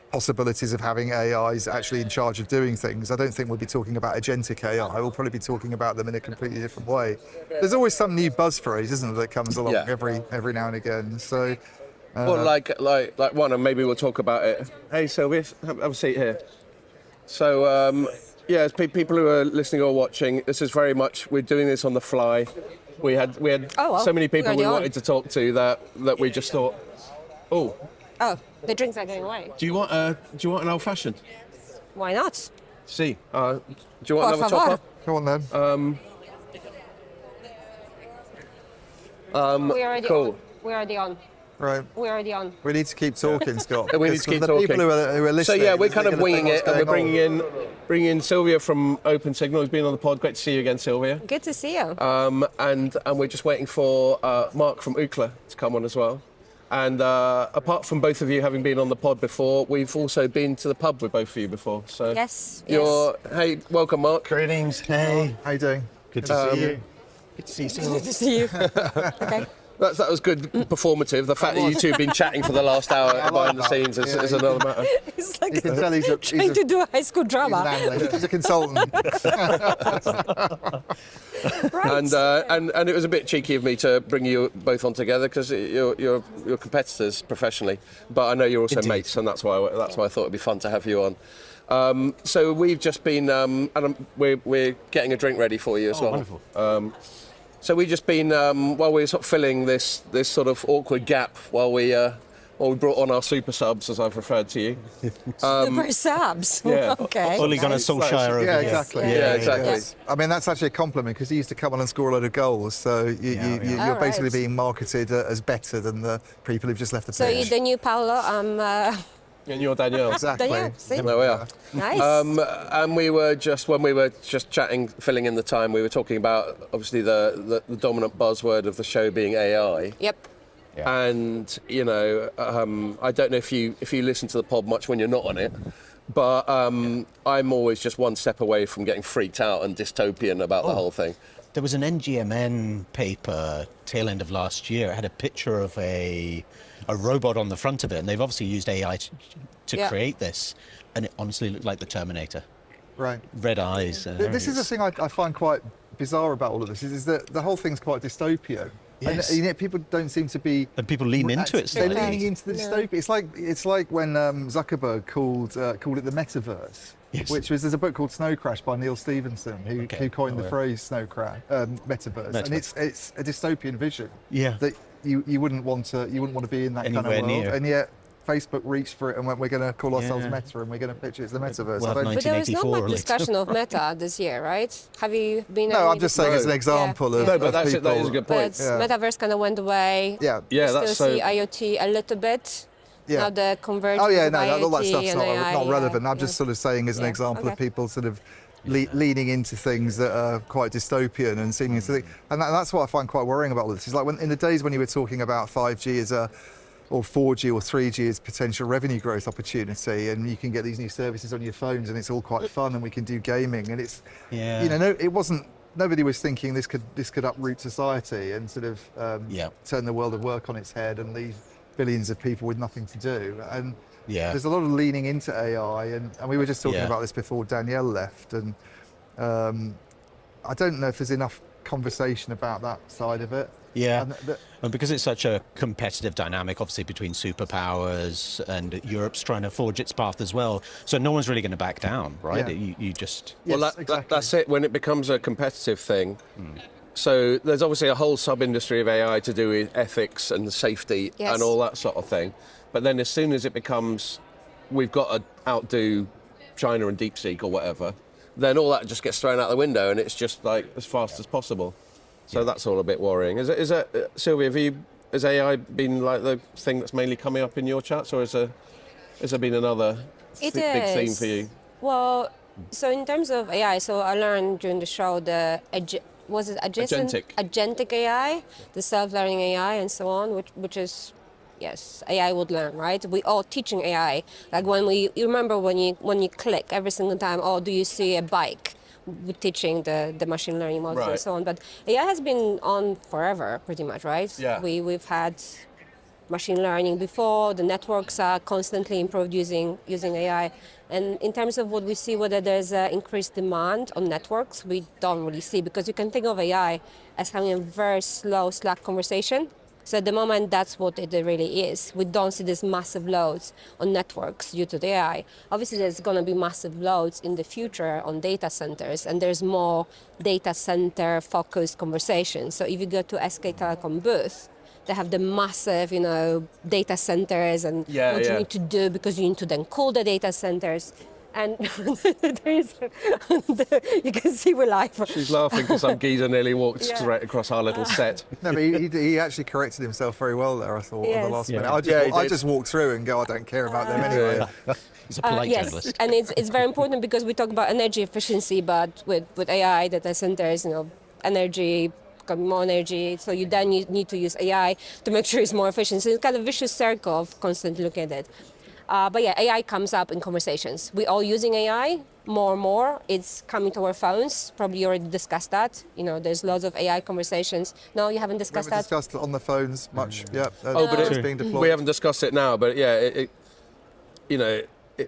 possibilities of having AIs actually in charge of doing things, I don't think we'll be talking about agentic AI. We'll probably be talking about them in a completely different way. There's always some new buzz phrase, isn't there, that comes along Yeah. every now and again. So. Well, like one, and maybe we'll talk about it. Hey, Sylvia, have a seat here. So, yeah, people who are listening or watching, this is very much, we're doing this on the fly. We had so many people we wanted to talk to that we just thought, oh, the drinks are going away. do you want an old fashioned? Why not? See, do you want Por another favor. topper? Go on then. We're already cool. on. We're already on. Right. We're already on. We need to keep talking, Scott. We need because to keep the talking. people who are So listening. yeah, we're they're kind of gonna think winging what's it, and we're going on. bringing in Sylvia from Open Signal, who's been on the pod. Great to see you again, Sylvia. Good to see you. And we're just waiting for Mark from Ookla to come on as well. And apart from both of you having been on the pod before, we've also been to the pub with both of you before. So Yes. hey, welcome, Mark. Greetings. Hey. How you doing? Good to see you. Good to see you. Good to see you. Okay. That was good, performative. The fact that you two have been chatting for the last hour behind the scenes is another matter. It's like You can tell he's trying to do a high school he's drama. an analyst. He's a consultant. And it was a bit cheeky of me to bring you both on together because you're competitors professionally, but I know you're also Indeed. mates, and that's why I thought it'd be fun to have you on. So we've just been, we're getting a drink ready for you as well. Wonderful. So we've just been while we were sort of filling this sort of awkward gap while we brought on our super subs, as I've referred to you. Super subs. yeah. Okay. Ole Gunnar Solskjaer over Yeah, here. exactly. Yeah, exactly. Yes. I mean, that's actually a compliment because he used to come on and score a load of goals. So you're All basically right. being marketed as better than the people who've just left the So you're pitch. the new Paolo. And you're Danielle. Exactly. Danielle. See? There we are. Nice. And when we were just chatting, filling in the time, we were talking about obviously the dominant buzzword of the show being AI. Yep. Yeah. And I don't know if you listen to the pod much when you're not on it, but I'm always just one step away from getting freaked out and dystopian about the whole thing. There was an NGMN paper tail end of last year. It had a picture of a robot on the front of it, and they've obviously used AI to create this, and it honestly looked like the Terminator. Right. Red eyes. This is the thing I find quite bizarre about all of this, is that the whole thing's quite dystopian. Yes. And yet people don't seem to be. And people lean into it. They're slightly. leaning into the dystopia. It's like when Zuckerberg called it the metaverse. Yes. There's a book called Snow Crash by Neil Stephenson who coined the phrase metaverse, and it's a dystopian vision. Yeah. That you wouldn't want to be in that kind of Anywhere world, near. and yet Facebook reached for it and went, we're going to call ourselves Meta, and we're going to pitch it as the metaverse. We'll have But there was not 1984 much discussion of Meta this year, right? Have you been? No, I'm just saying as an example of. No, but of that is a good point. But Metaverse kind of went away. Yeah. Yeah, We that's still so. see IoT a little bit. Yeah. Now the convergence Oh yeah, of no, IoT all that stuff's and AI, not relevant. I'm yeah. just sort of saying as an Yeah, example of okay. people sort of leaning into things that are quite dystopian and seeming to think, and that's what I find quite worrying about all this. It's like in the days when you were talking about 5G or 4G or 3G as potential revenue growth opportunity, and you can get these new services on your phones, and it's all quite fun, and we can do gaming, and it's it wasn't. Nobody was thinking this could uproot society and sort of turn the world of work on its head and leave billions of people with nothing to do. And there's a lot of leaning into AI, and we were just talking about this before Danielle left, and I don't know if there's enough conversation about that side of it. Yeah, and because it's such a competitive dynamic, obviously, between superpowers, and Europe's trying to forge its path as well, so no one's really going to back down, right? Yeah. You just... Well, that's it. When it becomes a competitive thing, so there's obviously a whole sub-industry of AI to do with ethics and safety and all that sort of thing. But then as soon as it becomes, we've got to outdo China and DeepSeek or whatever, then all that just gets thrown out the window, and it's just like as fast as possible. So that's all a bit worrying. Is it Sylvia? Has AI been like the thing that's mainly coming up in your chats, or has there been another big theme for you? Well, so in terms of AI, so I learned during the show agentic AI, the self-learning AI, and so on, which is. Yes, AI would learn, right? We all teaching AI. Like you remember when you click every single time, do you see a bike? We're teaching the machine learning models and so on. But AI has been on forever, pretty much, right? Yeah. We've had machine learning before. The networks are constantly improved using AI. And in terms of what we see, whether there's increased demand on networks, we don't really see, because you can think of AI as having a very slow Slack conversation. So at the moment, that's what it really is. We don't see these massive loads on networks due to the AI. Obviously, there's going to be massive loads in the future on data centers, and there's more data center focused conversations. So if you go to SK Telecom booth, they have the massive, data centers and what you need to do, because you need to then cool the data centers. And you can see we're live. She's laughing because some geezer nearly walked straight across our little set. No, but he actually corrected himself very well there, I thought, at the last minute. I just walked through and go, I don't care about them anyway. He's a polite yes, journalist. and it's very important, because we talk about energy efficiency, but with AI data centers, energy, more energy, so you need to use AI to make sure it's more efficient. So it's kind of a vicious circle of constantly looking at it. But yeah, AI comes up in conversations. We're all using AI more and more. It's coming to our phones. Probably you already discussed that. There's lots of AI conversations. No, you haven't discussed We haven't that? discussed it on the phones much. Yeah. But it's being deployed. we haven't discussed it now. But yeah,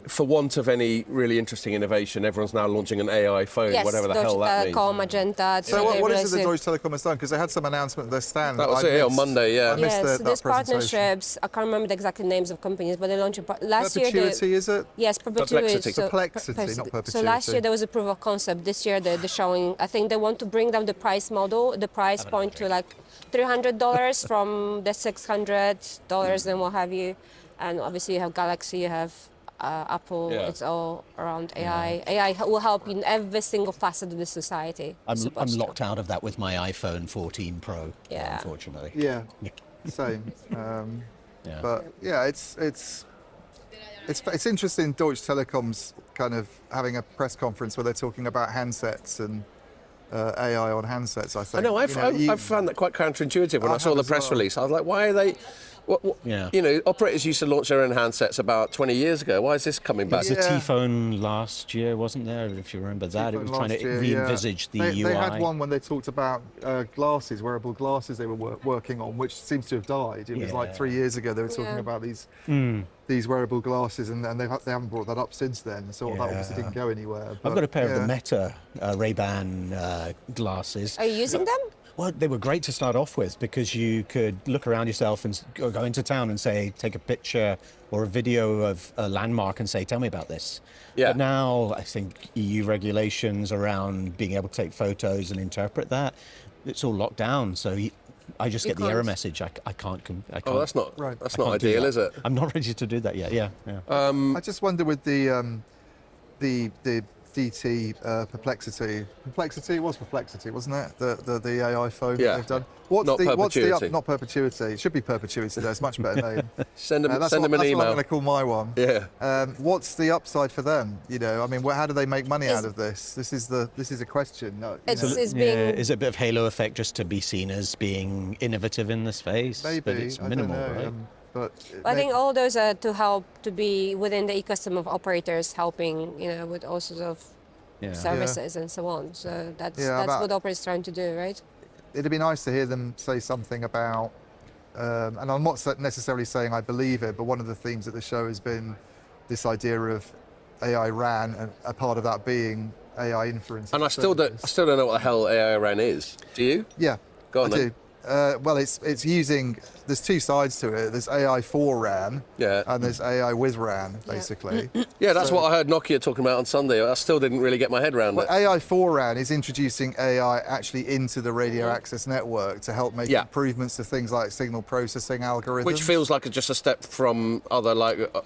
for want of any really interesting innovation, everyone's now launching an AI phone, Yes, whatever the hell that means. Telecom, Magenta. So what is it that Deutsche Telekom has done? Because they had some announcement at their stand. That was it on Monday, I missed Yes, that there's presentation. partnerships. I can't remember the exact names of companies, but they launched last year. Perpetuity, is it? Yes, perpetuity. Perplexity. Not perpetuity. So last year there was a proof of concept. This year they're showing. I think they want to bring down the price point to like $300 from the $600 and what have you. And obviously you have Galaxy, you have Apple. It's all around AI. AI will help in every single facet of the society. I'm locked out of that with my iPhone 14 Pro, unfortunately. Yeah, same. But yeah, it's interesting. Deutsche Telekom's kind of having a press conference where they're talking about handsets and AI on handsets, I think. I know, I've found that quite counterintuitive when I saw the press release. I was like, why are they... Yeah. You know, operators used to launch their own handsets about 20 years ago. Why is this coming back? There was a T-phone last year, wasn't there? If you remember that, it was trying to re-envisage the UI. They had one when they talked about glasses, wearable glasses they were working on, which seems to have died. It was like 3 years ago they were talking about these wearable glasses, and they haven't brought that up since then. So that obviously didn't go anywhere. I've got a pair of the Meta Ray-Ban glasses. Are you using them? Well, they were great to start off with because you could look around yourself and go into town and say, take a picture or a video of a landmark and say, tell me about this. Yeah. But now I think EU regulations around being able to take photos and interpret that, it's all locked down. So I just get the error message. I can't. Oh, that's not ideal, is it? I'm not ready to do that yet. Yeah. I just wonder with the DT Perplexity. It was Perplexity, wasn't it? The AI phone that they've done. Not Perpetuity. It should be Perpetuity though. It's a much better name. Send them an email. That's what I'm going to call my one. Yeah. What's the upside for them? You know, I mean, how do they make money out of this? This is a question. It's Is it a bit of halo effect just to be seen as being innovative in the space? Maybe. But it's minimal, I don't know, right? but I think all those are to help to be within the ecosystem of operators, helping with all sorts of services and so on. So that's what operators trying to do, right? It'd be nice to hear them say something about, and I'm not necessarily saying I believe it, but one of the themes of the show has been this idea of AI RAN, and a part of that being AI inference. And I still don't know what the hell AI RAN is. Do you? Yeah, Go on, I then. do. Well, it's using. There's two sides to it. There's AI for RAN, and there's AI with RAN, basically. Yeah, that's what I heard Nokia talking about on Sunday. I still didn't really get my head around it. AI for RAN is introducing AI actually into the radio access network to help make improvements to things like signal processing algorithms. Which feels like just a step from other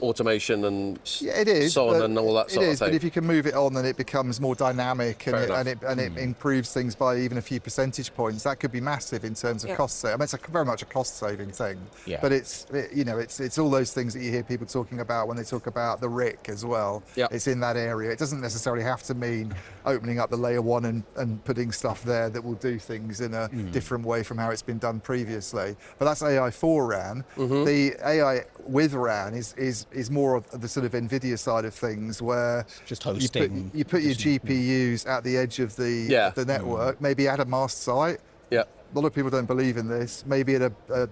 automation and it is, so on and all that sort of thing. But if you can move it on, then it becomes more dynamic and it improves things by even a few percentage points. That could be massive in terms of cost saving. I mean, it's very much a cost saving thing. Yeah. But it's all those things that you hear people talking about when they talk about the RIC as well. Yeah. It's in that area. It doesn't necessarily have to mean opening up the layer one and putting stuff there that will do things in a different way from how it's been done previously. But that's AI for RAN. Mm-hmm. The AI with RAN is more of the sort of NVIDIA side of things, where just hosting. You put your GPUs at the edge of the network, maybe at a mast site. Yeah. A lot of people don't believe in this. Maybe at a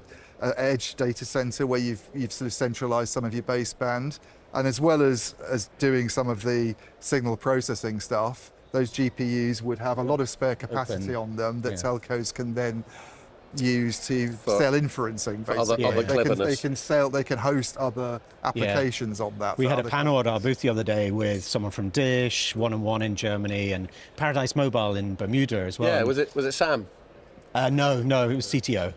edge data center where you've sort of centralized some of your baseband, and as well as doing some of the signal processing stuff, those GPUs would have a lot of spare capacity on them that telcos can then use to sell inferencing. Basically, they can host other applications on that. We had a panel at our booth the other day with someone from Dish, 1&1 in Germany, and Paradise Mobile in Bermuda as well. Yeah, was it Sam? No, it was CTO.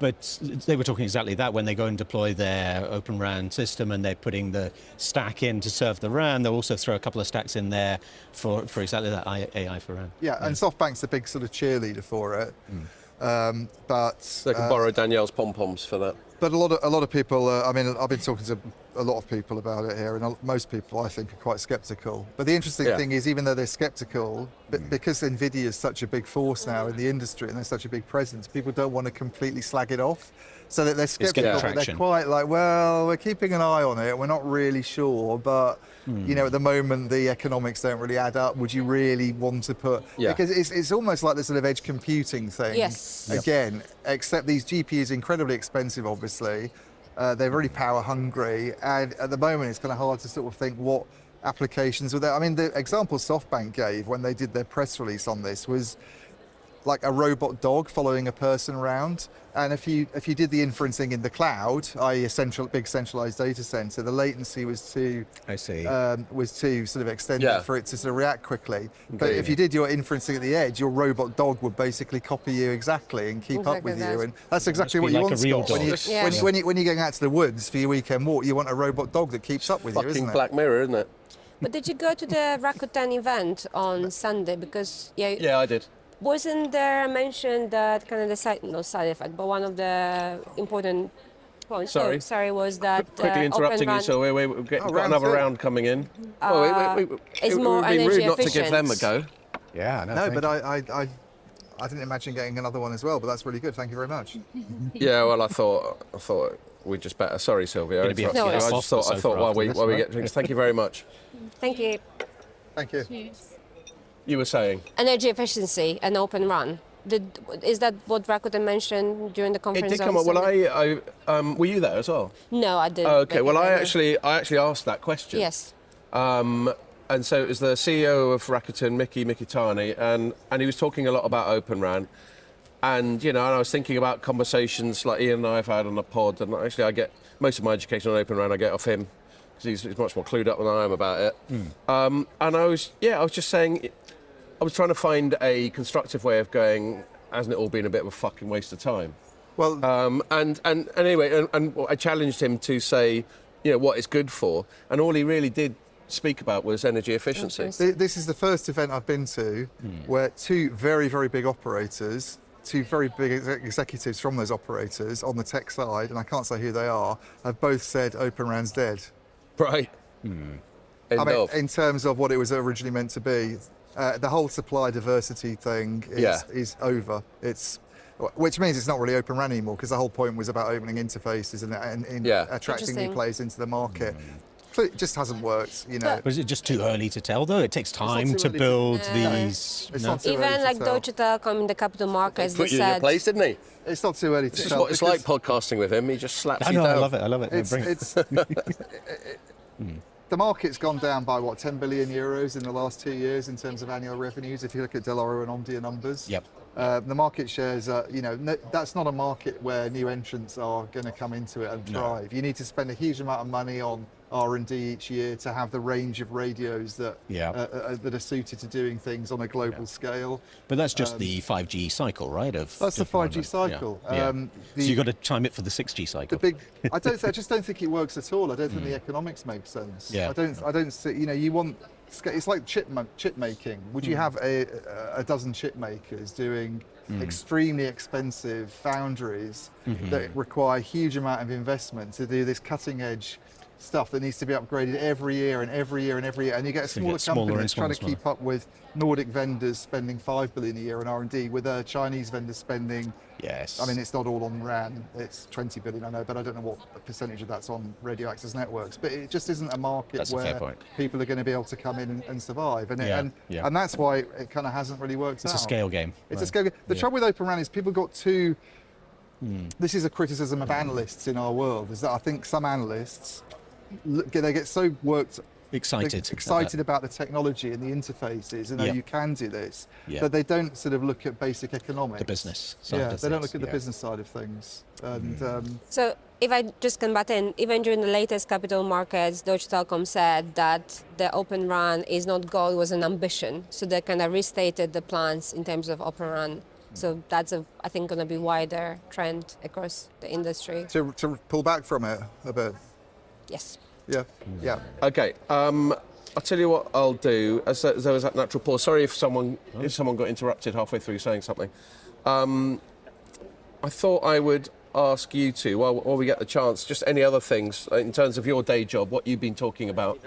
But they were talking exactly that. When they go and deploy their Open RAN system and they're putting the stack in to serve the RAN, they'll also throw a couple of stacks in there for exactly that AI for RAN. Yeah, and SoftBank's a big sort of cheerleader for it. But they can borrow Danielle's pom-poms for that. But a lot of people, I mean, I've been talking to a lot of people about it here, and most people, I think, are quite sceptical. But the interesting thing is, even though they're sceptical, because NVIDIA is such a big force now in the industry and they're such a big presence, people don't want to completely slag it off. So that they're sceptical, but they're quite like, well, we're keeping an eye on it. We're not really sure, but at the moment the economics don't really add up. Would you really want to put? Because it's almost like the sort of edge computing thing. Yes. Again, except these GPUs are incredibly expensive, obviously. They're very power hungry, and at the moment it's kind of hard to sort of think what applications were there. I mean, the example SoftBank gave when they did their press release on this was like a robot dog following a person around. And if you did the inferencing in the cloud, i.e. a big centralized data center, the latency was too sort of extended for it to sort of react quickly. But if you did your inferencing at the edge, your robot dog would basically copy you exactly and keep up with you. And that's exactly what you want, Scott. When you're going out to the woods for your weekend walk, you want a robot dog that keeps up with you, isn't it? Black Mirror, isn't it? But did you go to the Rakuten event on Sunday? Because yeah, I did. Wasn't there mentioned that kind of the side effect, but one of the important points? Sorry, was that quickly interrupting you. So we've got another round coming in. It's more it would be energy rude not to efficient. give them a go. Yeah, No, but I didn't imagine getting another one as well, but that's really good. Thank you very much. Yeah, well, I thought we just better. Sorry, Sylvia. Gonna be interrupted No, you. it's- I just thought while we get drinks. Thank you very much. Thank you. Thank you. You were saying Energy efficiency and Open RAN. Is that what Rakuten mentioned during the it conference? did come up. Well, I were you there as well? No, I didn't. Okay. Well, I actually asked that question. Yes. And so it was the CEO of Rakuten, Miki Mikitani, and he was talking a lot about Open RAN. And, and I was thinking about conversations like Ian and I have had on the pod, and actually I get most of my education on Open RAN, I get off him, because he's much more clued up than I am about it. And I was just saying, I was trying to find a constructive way of going, hasn't it all been a bit of a fucking waste of time? Well, And anyway, and I challenged him to say, what it's good for, and all he really did speak about was energy efficiency. this is the first event I've been to where two very, very big operators, two very big executives from those operators on the tech side, and I can't say who they are, have both said Open RAN's dead. Right. In terms of what it was originally meant to be, the whole supply diversity thing is over. Which means it's not really Open RAN anymore, because the whole point was about opening interfaces and attracting new players into the market. It just hasn't worked, But is it just too early to tell, though? It takes time to build these. It's not too Even early to like tell. Deutsche Telekom in the capital markets, they Put you in your said. place, didn't he? It's not too early to This is tell. what it's like podcasting with him. He just slaps I you know, down. I love it. It's, Bring it. it's, the market's gone down by 10 billion euros in the last 2 years in terms of annual revenues. If you look at Dell'Oro and Omdia numbers, Yep. The market shares are, that's not a market where new entrants are going to come into it and thrive. You need to spend a huge amount of money on R&D each year to have the range of radios that that are suited to doing things on a global scale. But that's just the 5G cycle, right? That's the 5G cycle. Yeah. So you've got to time it for the 6G cycle. I just don't think it works at all. I don't think the economics make sense. Yeah. I don't see. You want. It's like chip making. Would you have a dozen chip makers doing extremely expensive foundries that require a huge amount of investment to do this cutting edge stuff that needs to be upgraded every year and every year and every year, and you get a smaller company that's trying to keep up with Nordic vendors spending 5 billion a year on R&D, with a Chinese vendor spending. Yes. I mean, it's not all on RAN. It's 20 billion, I know, but I don't know what percentage of that's on radio access networks. But it just isn't a market where people are going to be able to come in and survive, and that's why it kind of hasn't really worked out. It's a scale game. It's a scale game. The trouble with Open RAN is people got too. This is a criticism of analysts in our world, is that I think some analysts they get so excited about the technology and the interfaces and how you can do this, that they don't sort of look at basic economics. The business side. They don't look at the business side of things. And So if I just can butt in, even during the latest capital markets, Deutsche Telekom said that the Open RAN is not goal, it was an ambition. So they kind of restated the plans in terms of Open RAN. So that's, I think, going to be wider trend across the industry. to pull back from it a bit. Yes. Yeah. Okay. I'll tell you what I'll do. As there was that natural pause. Sorry if someone got interrupted halfway through saying something. I thought I would ask you two, while we get the chance, just any other things in terms of your day job, what you've been talking about.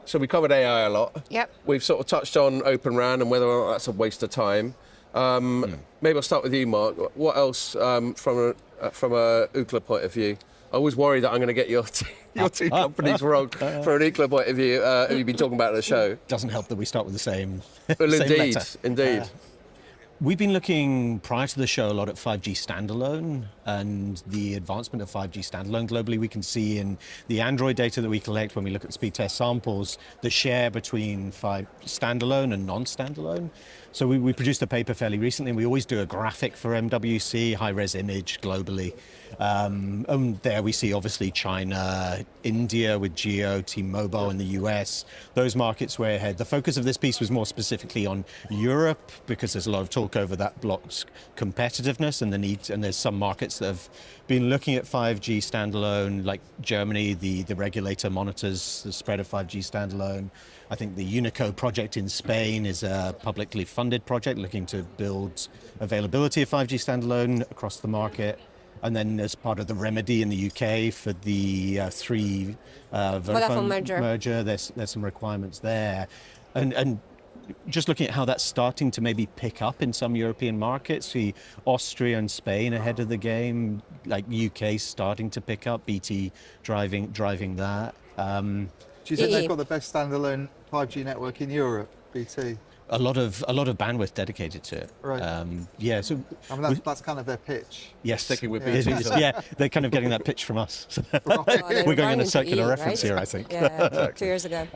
So we covered AI a lot. Yep. We've sort of touched on Open RAN and whether or not that's a waste of time. Maybe I'll start with you, Mark. What else from a Ookla point of view? I always worry that I'm going to get your two companies wrong from an Ookla point of view. Who you've been talking about at the show? Doesn't help that we start with the same. Well, same indeed. letter. We've been looking prior to the show a lot at 5G standalone and the advancement of 5G standalone globally. We can see in the Android data that we collect when we look at speed test samples, the share between standalone and non-standalone. So we produced a paper fairly recently, and we always do a graphic for MWC, high-res image globally. And there we see obviously China, India with Jio, T-Mobile in the US, those markets way ahead. The focus of this piece was more specifically on Europe, because there's a lot of talk over that block's competitiveness and the need, and there's some markets that have been looking at 5G standalone, like Germany, the regulator monitors the spread of 5G standalone. I think the UNICO project in Spain is a publicly funded project looking to build availability of 5G standalone across the market. And then as part of the remedy in the UK for the Vodafone merger, there's some requirements there. And just looking at how that's starting to maybe pick up in some European markets. See Austria and Spain ahead of the game, like UK starting to pick up, BT driving that. Do you think they've got the best standalone 5G network in Europe, BT? A lot of bandwidth dedicated to it. Right. Yeah. So I mean, that's kind of their pitch. yes, Sticking with it BT. is. Yeah, they're kind of getting that pitch from us. Right. We're going in a Into circular E, reference right? here, I think. Yeah, 2 years ago.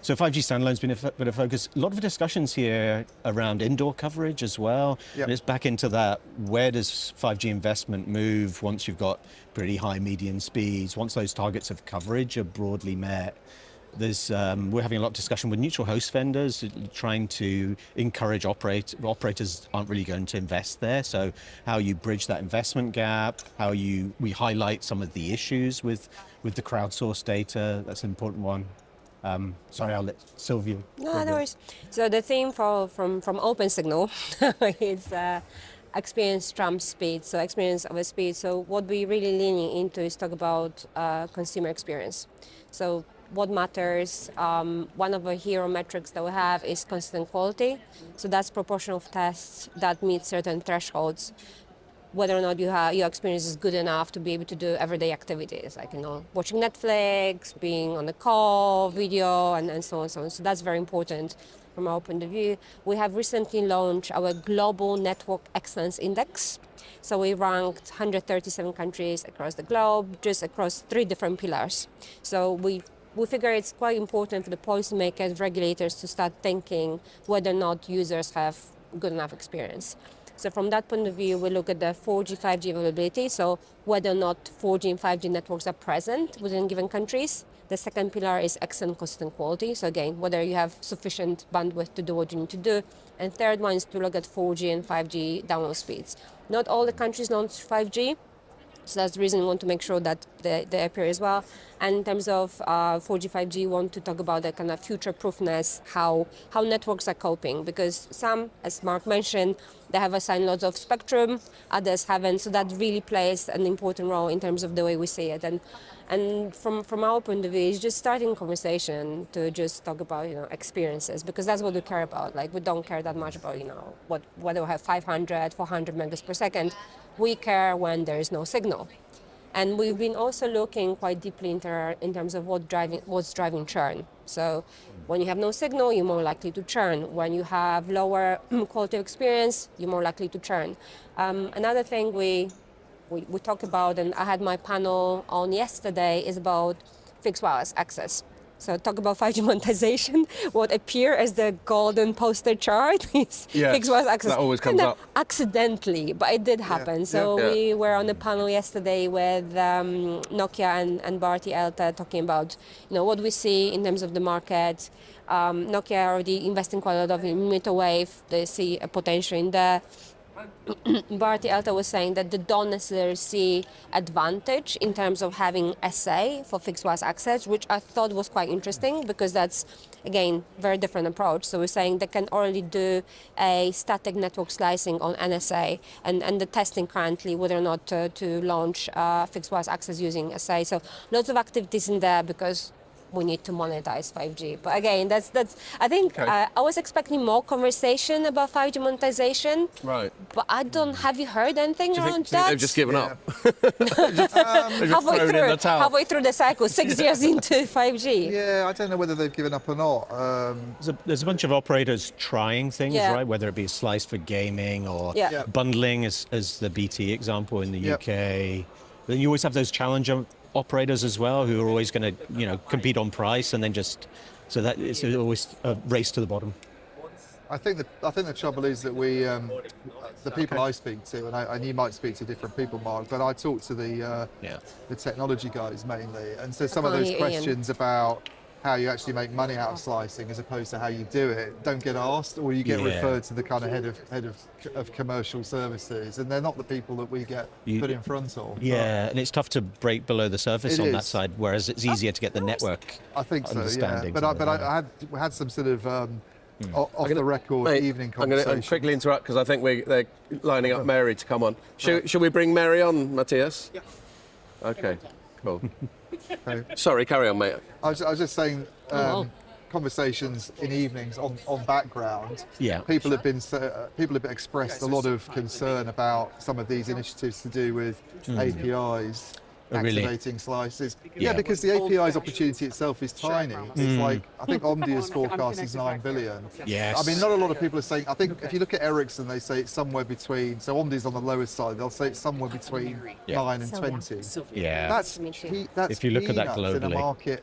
So 5G standalone's been a bit of focus. A lot of discussions here around indoor coverage as well. Yep. And it's back into that, where does 5G investment move once you've got pretty high median speeds, once those targets of coverage are broadly met? We're having a lot of discussion with neutral host vendors, trying to encourage operators aren't really going to invest there. So how you bridge that investment gap, we highlight some of the issues with the crowdsourced data. That's an important one. Sorry, I'll let Sylvia. No worries. So the theme from OpenSignal is experience trumps speed, so experience over speed. So what we're really leaning into is talk about consumer experience. So what matters, one of the hero metrics that we have is consistent quality. So that's proportion of tests that meet certain thresholds, whether or not your experience is good enough to be able to do everyday activities, like watching Netflix, being on a call, video, and so on and so on. So that's very important from our point of view. We have recently launched our Global Network Excellence Index. So we ranked 137 countries across the globe, just across 3 different pillars. So we figure it's quite important for the policymakers, regulators to start thinking whether or not users have good enough experience. So from that point of view, we look at the 4G, 5G availability, so whether or not 4G and 5G networks are present within given countries. The second pillar is excellent consistent quality, so again, whether you have sufficient bandwidth to do what you need to do. And third one is to look at 4G and 5G download speeds. Not all the countries launch 5G, so that's the reason we want to make sure that they appear as well. And in terms of 4G, 5G, we want to talk about the kind of future-proofness, how networks are coping. Because some, as Mark mentioned, they have assigned lots of spectrum, others haven't. So that really plays an important role in terms of the way we see it. And from our point of view, it's just starting a conversation to just talk about experiences, because that's what we care about. Like, we don't care that much about whether we have 500, 400 megas per second. We care when there is no signal. And we've been also looking quite deeply in terms of what's driving churn. So when you have no signal, you're more likely to churn. When you have lower quality of experience, you're more likely to churn. Another thing we talk about, and I had my panel on yesterday, is about fixed wireless access. So talk about 5G monetization. What appear as the golden poster chart is fixed wireless access. That always comes up. Accidentally, but it did happen. We were on a panel yesterday with Nokia and Bharti Airtel talking about what we see in terms of the market. Nokia already investing quite a lot of in millimeter wave. They see a potential in there. Bharti Airtel was saying that they don't necessarily see advantage in terms of having SA for fixed wireless access, which I thought was quite interesting, because that's, again, very different approach. So we're saying they can already do a static network slicing on NSA, and the testing currently whether or not to launch fixed wireless access using SA. So lots of activities in there, because we need to monetize 5G. But again, that's. I think I was expecting more conversation about 5G monetization. Right. But I don't. Have you heard anything around that? They've just given up? Halfway through the cycle, 6 years into 5G. Yeah, I don't know whether they've given up or not. There's a bunch of operators trying things, right? Whether it be a slice for gaming or bundling, as the BT example in the UK. Then you always have those challenger operators as well, who are always going to compete on price, and then so that it's always a race to the bottom. I think the trouble is that we, the people I speak to, and you might speak to different people, Mark, but I talk to the technology guys mainly, and so some of those questions about how you actually make money out of slicing as opposed to how you do it don't get asked, or you get referred to the kind of head of commercial services, and they're not the people that we get put in front of. Yeah, and it's tough to break below the surface on that side, whereas it's easier to get the network. I think so, understanding. But I had some sort of off the record evening conversation. I'm going to quickly interrupt, because I think they're lining up Mary to come on. Should we bring Mary on, Matthias? Yeah. Okay, cool. Sorry, carry on, mate. I was just saying, conversations in evenings on background, Yeah. people have expressed a lot of concern about some of these initiatives to do with APIs. Oh, really? Activating slices. Yeah. Because the API's opportunity itself is tiny. It's like, I think Omdia's forecast is 9 billion. Yes. I mean, not a lot of people are saying, I think if you look at Ericsson, they say it's somewhere between, so Omdia's on the lowest side, they'll say it's somewhere between 9 and 20. Yeah. That's If you look at that peanuts in a globally. market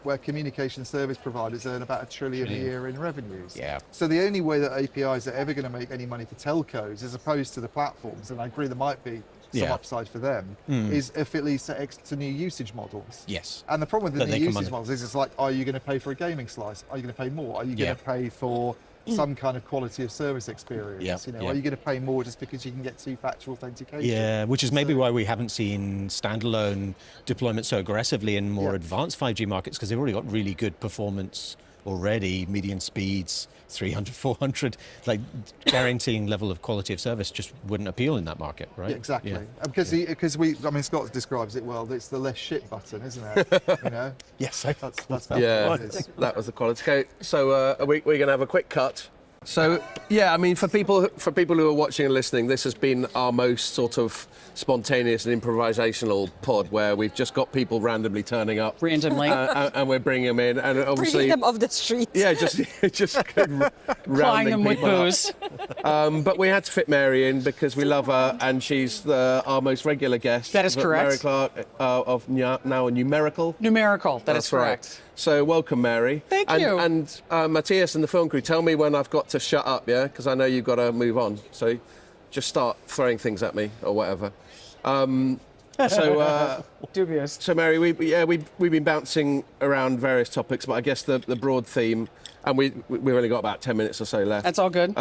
where communication service providers earn about $1 trillion a year in revenues. Yeah. So the only way that APIs are ever going to make any money for telcos, as opposed to the platforms, and I agree there might be some Yeah. upside for them, is if it leads to new usage models. Yes. And the problem with That the they new can usage money- models is it's like, are you going to pay for a gaming slice? Are you going to pay more? Are you going Yeah. to pay for some kind of quality of service experience? Yeah, You know, yeah. are you going to pay more just because you can get two-factor authentication? Yeah, which is maybe why we haven't seen standalone deployment so aggressively in more Yeah. advanced 5G markets, because they've already got really good performance already, median speeds, 300, 400, like guaranteeing level of quality of service just wouldn't appeal in that market, right? Yeah, exactly. Yeah. Because Scott describes it well. It's the less shit button, isn't it? You know. Yes, That's what Yeah, it is. that was the quality. Okay, so we're going to have a quick cut. So yeah, I mean, for people who are watching and listening, this has been our most sort of spontaneous and improvisational pod, where we've just got people randomly turning up, Randomly. and we're bringing them in, and obviously, Bringing them off the street. yeah, just Plying rounding them with people up. booze. But we had to fit Mary in because we love her, and she's our most regular guest. That is correct. Mary Clark of Now a Numerical. Numerical, that is That's right. correct. So welcome, Mary. Thank and, you. And Matthias and the film crew, tell me when I've got to shut up, yeah? Because I know you've got to move on. So just start throwing things at me or whatever. Dubious. So Mary, we've been bouncing around various topics, but I guess the broad theme, and we've only got about 10 minutes or so left. That's all good.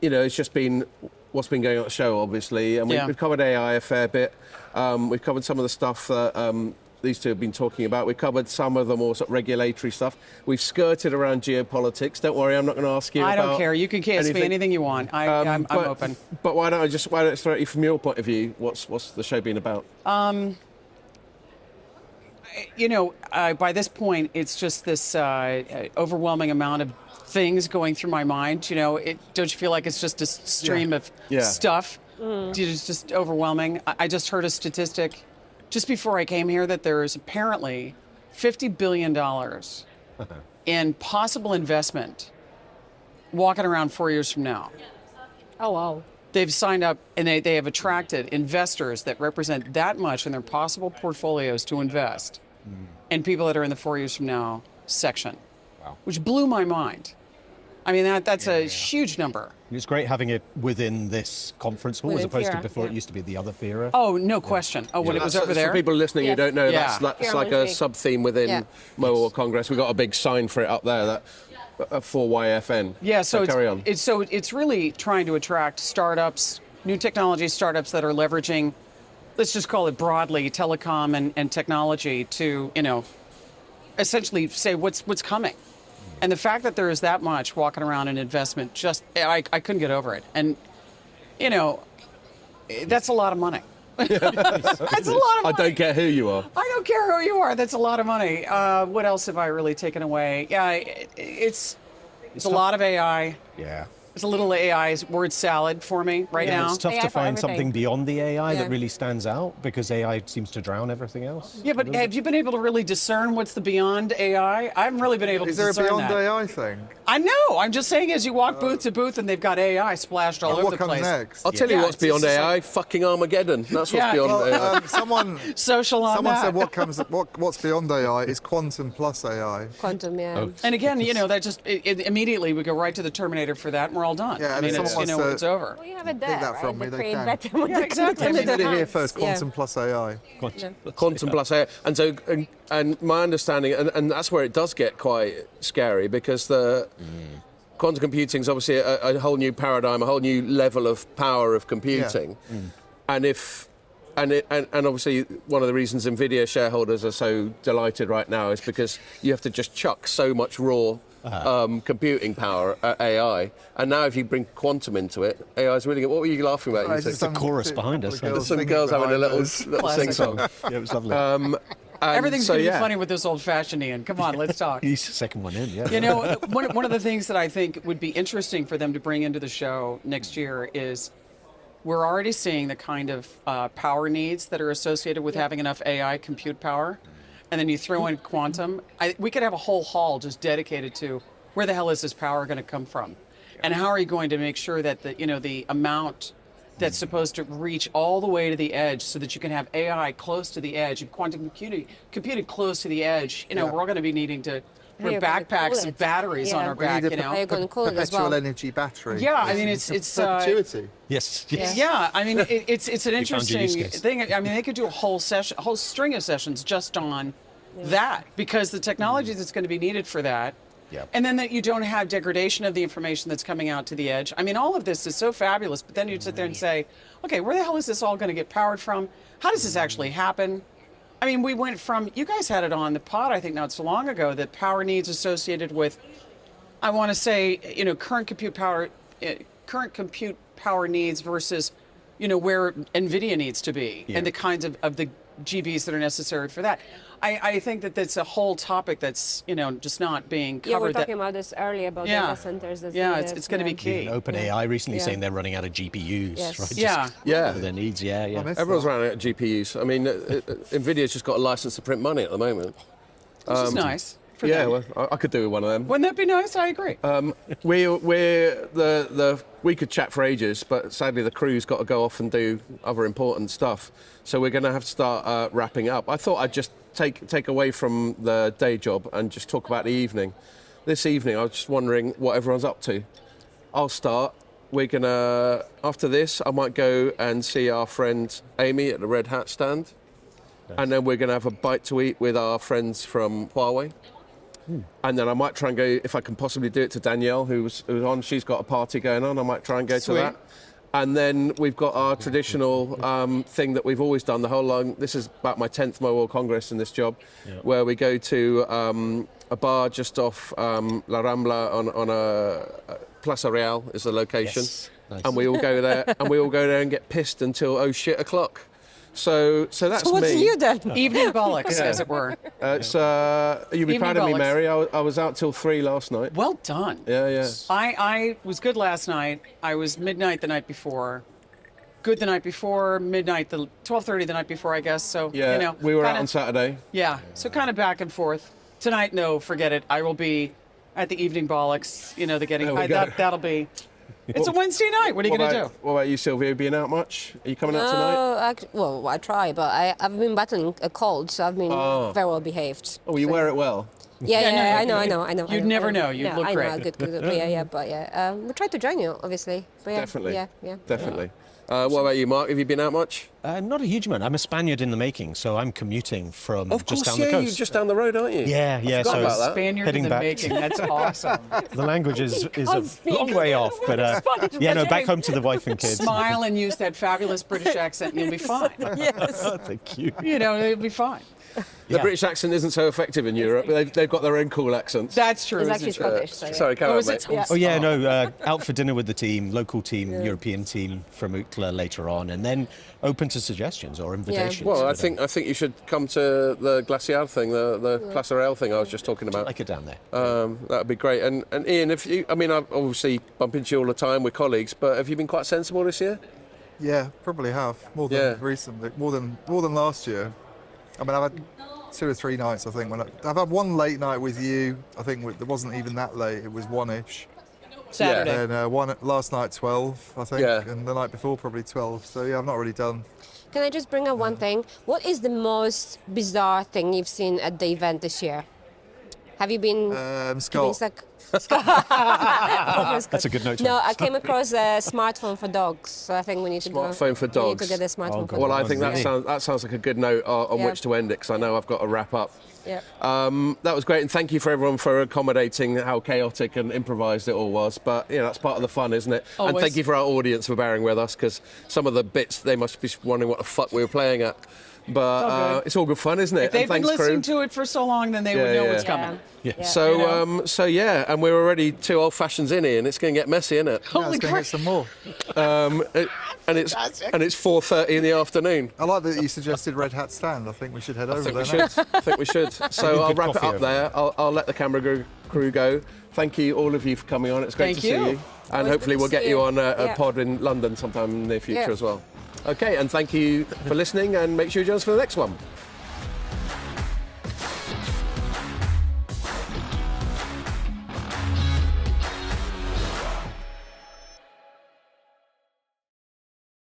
You know, it's just been what's been going on at the show, obviously, and Yeah. we've covered AI a fair bit. We've covered some of the stuff that these two have been talking about. We've covered some of the more sort of regulatory stuff. We've skirted around geopolitics. Don't worry, I'm not going to ask you I about don't care. You can ask me anything you want. I'm open. But why don't I throw at you from your point of view? What's the show been about? You know, by this point, it's just this overwhelming amount of things going through my mind. You know, don't you feel like it's just a stream of stuff? It's just overwhelming. I just heard a statistic just before I came here that there is apparently $50 billion in possible investment walking around 4 years from now. Oh, wow. They've signed up and they have attracted investors that represent that much in their possible portfolios to invest and people that are in the 4 years from now section, which blew my mind. I mean, that's a huge number. It's great having it within this conference hall as Within opposed to Fira, before yeah. it used to be the other Fira. Oh, no question. Oh, when it was over For there? people listening who Yes. don't know, Yeah. that's like a sub-theme within Yeah. Mobile World Congress. We've got a big sign for it up there that for YFN. Yeah, so carry on. it's really trying to attract startups, new technology startups that are leveraging, let's just call it broadly, telecom and technology to, you know, essentially say what's coming. And the fact that there is that much walking around in investment, I couldn't get over it. And, you know, that's a lot of money. That's a lot of money. I don't care who you are. I don't care who you are. That's a lot of money. What else have I really taken away? Yeah, it's a lot of AI. Yeah. It's a little AI word salad for me right And now. it's tough AI to for find everything. something beyond the AI Yeah. that really stands out because AI seems to drown everything else. Yeah, but have you been able to really discern what's the beyond AI? I haven't really been able Is to there a discern beyond that. AI thing? I know. I'm just saying, as you walk booth to booth, and they've got AI splashed all over What the comes place. next? I'll tell you Yeah, what's beyond it's AI. like- Fucking Armageddon. That's what's Yeah. beyond AI. Well, someone Social on someone that. said what's beyond AI is quantum plus AI. Quantum, yeah. And again, you know, that just immediately we go right to the Terminator for that, and we're all done. Yeah, I and mean, if it's, someone you know, wants it's to- over. Well, you have it there, Take that right? from me, The they create can. better Yeah, exactly. I mean, You did it here hands. first, Yeah. quantum plus AI. Quantum plus AI. And so, and my understanding, and that's where it does get quite scary because the quantum computing is obviously a whole new paradigm, a whole new level of power of computing. And and obviously one of the reasons Nvidia shareholders are so delighted right now is because you have to just chuck so much raw computing power, AI, and now if you bring quantum into it, AI is really good. What were you laughing about? You There's a chorus behind us. There's some girls having a little sing-song. Yeah, it was lovely. Everything's going to be funny with this old-fashioned Ian. Come on, let's talk. He's the second one in, yeah. You know, one of the things that I think would be interesting for them to bring into the show next year is we're already seeing the kind of power needs that are associated with having enough AI compute power. And then you throw in quantum. We could have a whole hall just dedicated to where the hell is this power going to come from? And how are you going to make sure that the amount that's supposed to reach all the way to the edge so that you can have AI close to the edge and quantum computing close to the edge. We're all going to be needing to wear backpacks and batteries on our back, How are you going to call it as well? Perpetual energy battery. Yeah, I mean, it's perpetuity. Yes. Yeah, I mean, it's an interesting thing. I mean, they could do a whole string of sessions just on that, because the technology that's going to be needed for that. Yeah. And then that you don't have degradation of the information that's coming out to the edge. I mean, all of this is so fabulous, but then you'd sit there and say, okay, where the hell is this all going to get powered from? How does this actually happen? I mean, we went from, you guys had it on the pod, I think not so long ago, that power needs associated with, I want to say, current compute power needs versus, where NVIDIA needs to be and the kinds of the GBs that are necessary for that. I think that that's a whole topic that's, just not being covered. Yeah, we were talking about this earlier, about data centers. It's going to be key. OpenAI recently saying they're running out of GPUs, right? For their needs, yeah. Everyone's running out of GPUs. I mean, NVIDIA's just got a license to print money at the moment. Which is nice. Well, I could do with one of them. Wouldn't that be nice? I agree. We could chat for ages, but sadly the crew's got to go off and do other important stuff. So we're going to have to start wrapping up. I thought I'd just take away from the day job and just talk about the evening. This evening, I was just wondering what everyone's up to. I'll start. We're gonna, after this, I might go and see our friend Amy at the Red Hat stand. And then we're going to have a bite to eat with our friends from Huawei. And then I might try and go, if I can possibly do it, to Danielle, who's on. She's got a party going on. I might try and go to that. And then we've got our traditional thing that we've always done the whole long. This is about my 10th Mobile World Congress in this job, where we go to a bar just off La Rambla on a Plaza Real is the location. Yes. Nice. And we all go there, and get pissed until oh shit o'clock. So that's me. So what's new then? Evening bollocks, as it were. You'll be proud of me, Mary. I was out till 3 last night. Well done. Yeah. I was good last night. I was midnight the night before. Good the night before, midnight, 12:30 the night before, I guess. So, we were out on Saturday. Yeah, so kind of back and forth. Tonight, no, forget it. I will be at the evening bollocks, the getting high. That'll be... It's a Wednesday night. What are you going to do? What about you, Sylvia? Been out much? Are you coming out tonight? Well, I try, but I've been battling a cold, so I've been very well behaved. Oh, you wear it well. Yeah, I know. You'd never know. You'd look great. I know, good. But we'll try to join you, obviously. But Definitely. Yeah. Definitely. What about you, Mark? Have you been out much? Not a huge amount. I'm a Spaniard in the making, so I'm commuting from just down the You're coast. just down the road, aren't you? Yeah. I forgot about that. Spaniard Heading in the back. making. That's awesome. The language is a long way off, but back home to the wife and kids. Smile and use that fabulous British accent, and you'll be fine. Yes. Thank you. It'll be fine. The British accent isn't so effective in Europe. They've got their own cool accents. That's true. It's actually Scottish. Sorry, come on, mate. Yeah. Oh yeah, no. Out for dinner with the team, local team, European team from Ookla later on, and then open to suggestions or invitations. Well, I think you should come to the Glaciar thing, the Plaza Real thing I was just talking about. I like it down there. That would be great. And Ian, I obviously bump into you all the time with colleagues, but have you been quite sensible this year? Yeah, probably have more than recently, more than last year. I mean, I've had 2 or 3 nights, I think. I've had one late night with you. I think it wasn't even that late. It was 1-ish. Saturday. And one last night 12, I think. Yeah. And the night before probably 12. So yeah, I've not really done. Can I just bring up one thing? What is the most bizarre thing you've seen at the event this year? Have you been Scott. That's a good note. No, I came across a smartphone for dogs, so I think we need to Smartphone for dogs. We need to get a smartphone for dogs. Well, I think that sounds like a good note on which to end it, because I know I've got to wrap up. Yeah. That was great, and thank you for everyone for accommodating how chaotic and improvised it all was. But that's part of the fun, isn't it? Always. And thank you for our audience for bearing with us, because some of the bits they must be wondering what the fuck we were playing at. but it's all good fun, isn't it? If they've And been thanks, listening crew. to it for so long, then they would know what's coming. So yeah, and we're already 2 old fashions in here, and it's going to get messy, isn't it? Yeah, let's go get some more. And it's 4:30 in the afternoon. I like that you suggested Red Hat stand. I think we should head over there. I think we should. So I'll wrap it up there. I'll let the camera crew go. Thank you, all of you, for coming on. It's great to see you. And hopefully we'll get you on a pod in London sometime in the near future as well. Okay, and thank you for listening, and make sure you join us for the next one.